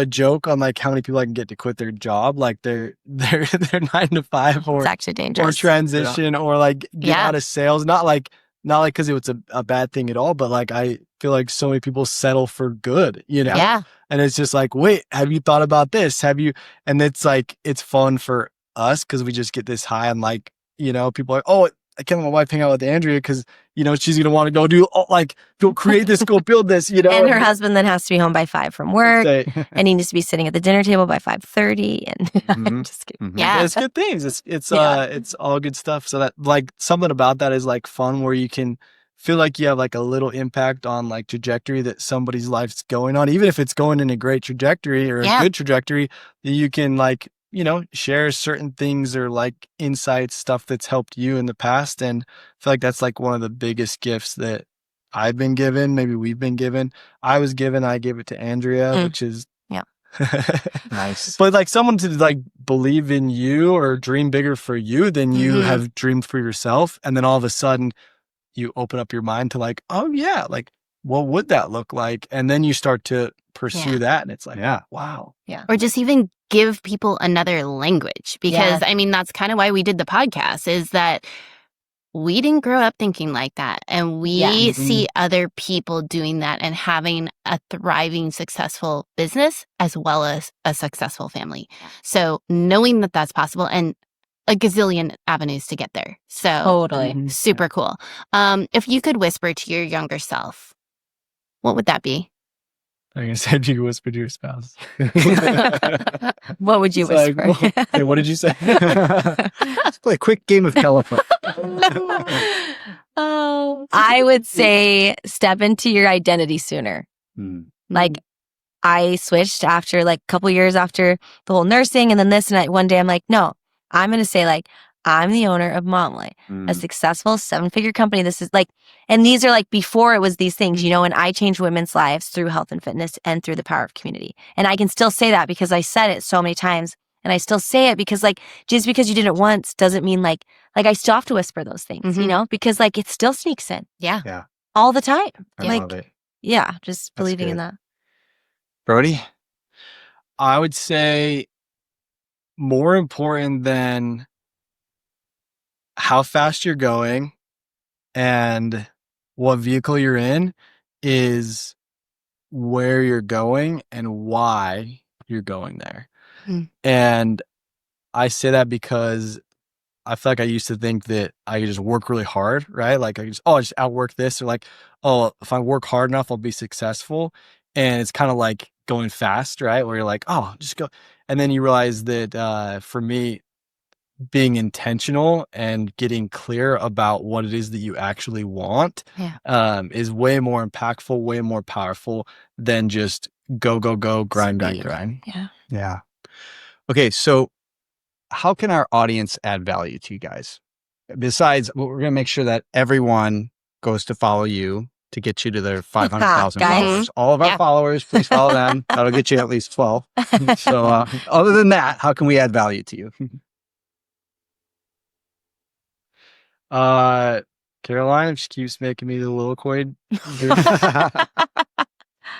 joke on like how many people I can get to quit their job, like they're 9 to 5 or it's actually dangerous or transition or like get out of sales. Not like because it was a bad thing at all, but like I feel like so many people settle for good, you know? Yeah. And it's just like, wait, have you thought about this? Have you? And it's like it's fun for us because we just get this high and like, you know, people are like, oh, I can't let my wife hang out with Andrea because, you know, she's going to want to go go create this, go build this, you know. And her husband then has to be home by 5 from work and he needs to be sitting at the dinner table by 5:30. And I'm just kidding. Yeah. It's good things. It's all good stuff. So that like something about that is like fun where you can feel like you have like a little impact on like trajectory that somebody's life's going on, even if it's going in a great trajectory or a good trajectory, you can like, you know, share certain things or like insights, stuff that's helped you in the past. And I feel like that's like one of the biggest gifts that I've been given. Maybe we've been given. I gave it to Andrea, which is nice. But like someone to like believe in you or dream bigger for you than you have dreamed for yourself. And then all of a sudden you open up your mind to like, oh yeah, like what would that look like? And then you start to pursue Yeah. that, and it's like, Yeah. wow. Or just even give people another language. Because, I mean, that's kind of why we did the podcast, is that we didn't grow up thinking like that. And we Yeah. see other people doing that and having a thriving, successful business as well as a successful family. So knowing that that's possible and a gazillion avenues to get there. So Totally. super cool. If you could whisper to your younger self, what would that be? I'm gonna say, you whisper to your spouse. What would you It's like, whisper? hey, what did you say? Let's play a quick game of telephone. Oh, I would say step into your identity sooner. Like, I switched after like a couple years after the whole nursing and then this, and one day I'm like, no, I'm going to say like, I'm the owner of Momly, a successful 7-figure company. This is like, and these are like before it was these things, you know, and I changed women's lives through health and fitness and through the power of community. And I can still say that because I said it so many times, and I still say it because like, just because you did it once doesn't mean like I still have to whisper those things, you know, because like it still sneaks in Yeah. all the time. I love it. Yeah, just believing in good. that. Brody? I would say more important than how fast you're going and what vehicle you're in is where you're going and why you're going there. And I say that because I feel like I used to think that I could just work really hard, right? Like I just outwork this, or like, oh, if I work hard enough, I'll be successful. And it's kind of like going fast, right? Where you're like, oh, just go. And then you realize that for me, being intentional and getting clear about what it is that you actually want is way more impactful, way more powerful than just go, grind. Yeah. Okay, so how can our audience add value to you guys? Besides, we're going to make sure that everyone goes to follow you to get you to their 500,000 Guys. followers. All of our Yeah. followers, please follow them. That'll get you at least 12. So other than that, how can we add value to you? Caroline just keeps making me the liloquid.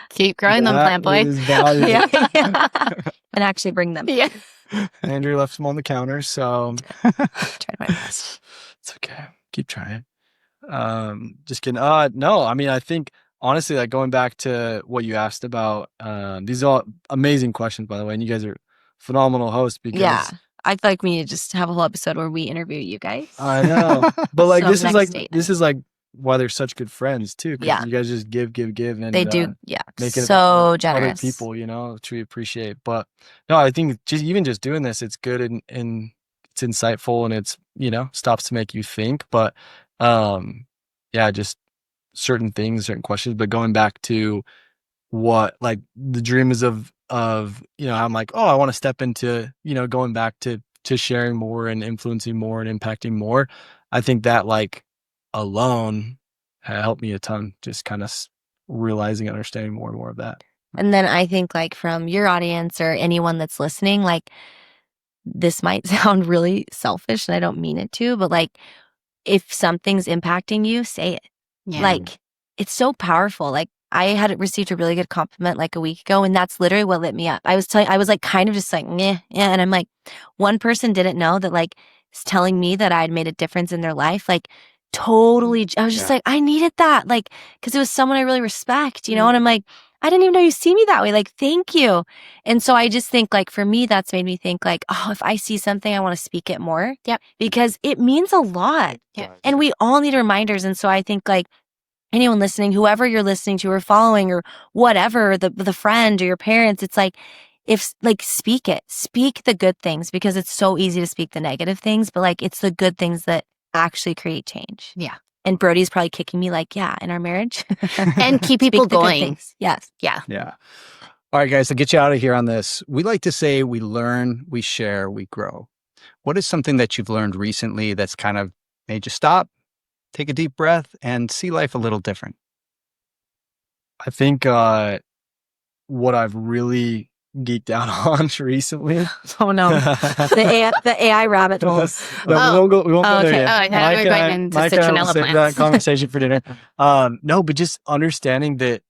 Keep growing them, plant boy. Yeah. And actually bring them. Yeah. Andrew left them on the counter, so Tried my best. it's okay. Keep trying. Just kidding. No, I mean, I think honestly, like going back to what you asked about, these are all amazing questions, by the way, and you guys are phenomenal hosts because I feel like we need to just have a whole episode where we interview you guys. I know, but like So this next is like why they're such good friends too. 'Cause you guys just give, and They do, make it so other generous. people, you know, which we appreciate. But no, I think just doing this, it's good and it's insightful and it's, you know, stops to make you think. But just certain things, certain questions. But going back to what like the dream is of you know, I'm like, oh, I want to step into, you know, going back to sharing more and influencing more and impacting more. I think that like alone helped me a ton, just kind of realizing, understanding more and more of that. And then I think like from your audience or anyone that's listening, like this might sound really selfish and I don't mean it to, but like if something's impacting you, say it. Yeah. Like it's so powerful. Like I had received a really good compliment like a week ago, and that's literally what lit me up. I was like kind of just like, yeah. And I'm like, one person didn't know that like is telling me that I'd made a difference in their life. Like totally, I was just like, I needed that. Like, cause it was someone I really respect, you know? And I'm like, I didn't even know you see me that way. Like, thank you. And so I just think like, for me, that's made me think like, oh, if I see something, I want to speak it more. Yep. Because it means a lot. Yeah. And we all need reminders. And so I think like, anyone listening, whoever you're listening to or following or whatever, the friend or your parents, it's like, if like, speak the good things, because it's so easy to speak the negative things, but like, it's the good things that actually create change. Yeah. And Brody's probably kicking me like, yeah, in our marriage. And keep Speak people the good going. things. Yes. Yeah. Yeah. All right, guys, to get you out of here on this, we like to say we learn, we share, we grow. What is something that you've learned recently that's kind of made you stop, take a deep breath, and see life a little different? I think what I've really geeked out on recently. Oh no, the AI rabbit holes. No, we won't go there okay. yet. I thought we were going into Mike and I will citronella save plants. that conversation for dinner. No, but just understanding that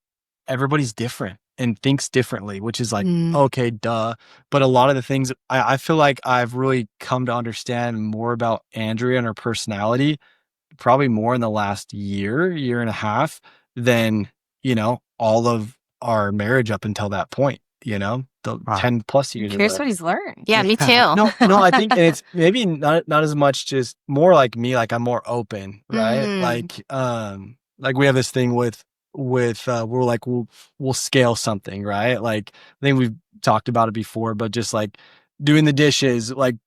everybody's different and thinks differently, which is like, okay, duh. But a lot of the things I feel like I've really come to understand more about Andrea and her personality, probably more in the last year and a half than, all of our marriage up until that point, the 10 plus years. Here's what he's learned. Yeah, me too. No, I think it's maybe not as much, just more like me, like I'm more open, right? Like we have this thing with we're like, we'll scale something, right? Like I think we've talked about it before, but just like doing the dishes, like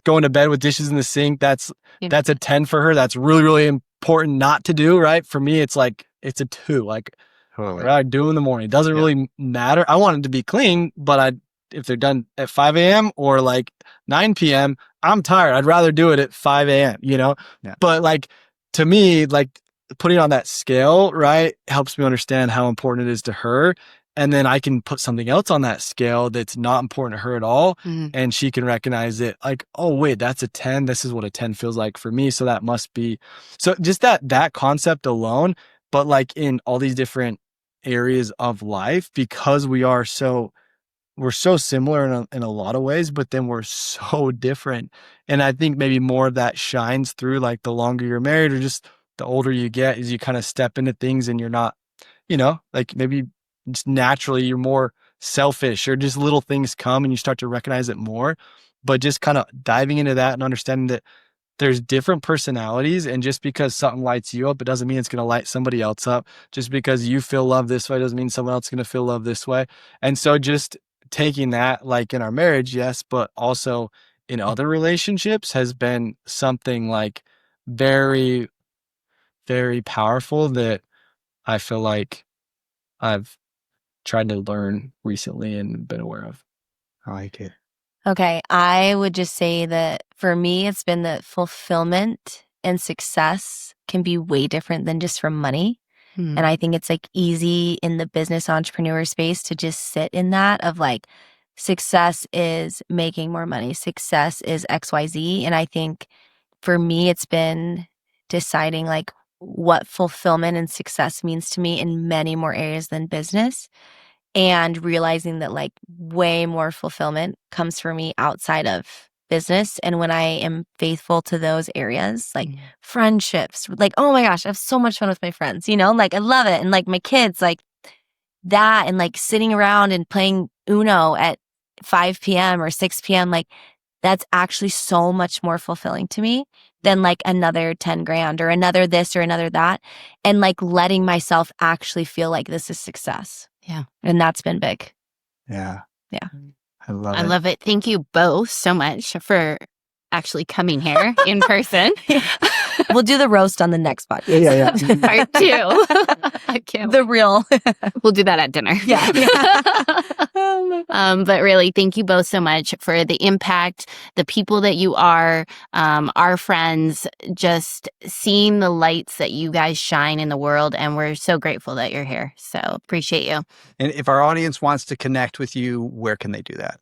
going to bed with dishes in the sink, that's a 10 for her. That's really, really important not to do, right? For me, it's like, it's a 2, like what I do in the morning. It doesn't really matter. I want it to be clean, but if they're done at 5 a.m. or like 9 p.m., I'm tired. I'd rather do it at 5 a.m., Yeah. But like, to me, like putting on that scale, right, helps me understand how important it is to her. And then I can put something else on that scale that's not important to her at all. And she can recognize it like, oh, wait, that's a 10. This is what a 10 feels like for me. So that must be. So just that concept alone, but like in all these different areas of life, because we're so similar in a lot of ways, but then we're so different. And I think maybe more of that shines through like the longer you're married or just the older you get, is you kind of step into things and you're not, like maybe just naturally you're more selfish, or just little things come and you start to recognize it more. But just kind of diving into that and understanding that there's different personalities, and just because something lights you up, it doesn't mean it's going to light somebody else up. Just because you feel love this way doesn't mean someone else is going to feel love this way. And so just taking that, like in our marriage, yes, but also in other relationships, has been something like very, very powerful that I feel like I've tried to learn recently and been aware of. I like it. Okay, I would just say that for me, it's been that fulfillment and success can be way different than just from money. And I think it's like easy in the business entrepreneur space to just sit in that of like, success is making more money, success is XYZ. And I think for me, it's been deciding like what fulfillment and success means to me in many more areas than business. And realizing that like way more fulfillment comes for me outside of business. And when I am faithful to those areas, like friendships, like, oh my gosh, I have so much fun with my friends, like I love it. And like my kids, like that, and like sitting around and playing Uno at 5 p.m. or 6 p.m., like that's actually so much more fulfilling to me than like another 10 grand or another this or another that. And like letting myself actually feel like this is success. Yeah. And that's been big. Yeah. Yeah. I love it. I love it. Thank you both so much for actually coming here in person. We'll do the roast on the next podcast. Yeah. Part 2. I can't. The real. We'll do that at dinner. Yeah. But really, thank you both so much for the impact, the people that you are, our friends, just seeing the lights that you guys shine in the world. And we're so grateful that you're here. So appreciate you. And if our audience wants to connect with you, where can they do that?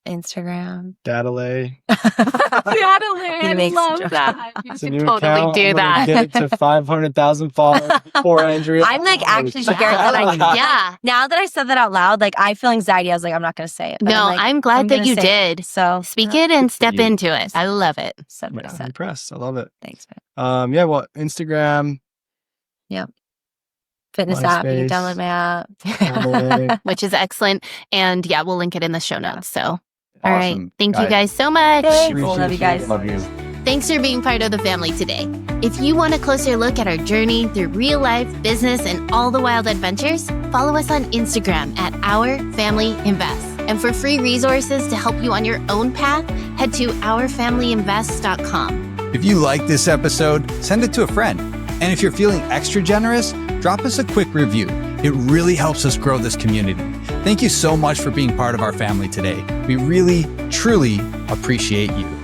Instagram. Dadalay. I love that. You It's a should new totally account. do I'm that. gonna get it to 500,000 followers. Poor Andrea. I'm like actually scared that yeah. Now that I said that out loud, like I feel anxiety. I was like, I'm not going to say it. But No, I'm, like, I'm glad that gonna you say it. did. So Speak it and step you. into it. I love it. said what I I'm said. impressed. I love it. Thanks, man. Yeah, well, Instagram. Fitness app. You can MySpace. download my app. Dadalay. Which is excellent. And yeah, we'll link it in the show notes. So, all right. Awesome. Thank you guys so much. Thanks. Love you guys. Love you. Thanks for being part of the family today. If you want a closer look at our journey through real life, business, and all the wild adventures, follow us on Instagram at Our Family Invest. And for free resources to help you on your own path, head to ourfamilyinvest.com. If you like this episode, send it to a friend. And if you're feeling extra generous, drop us a quick review. It really helps us grow this community. Thank you so much for being part of our family today. We really, truly appreciate you.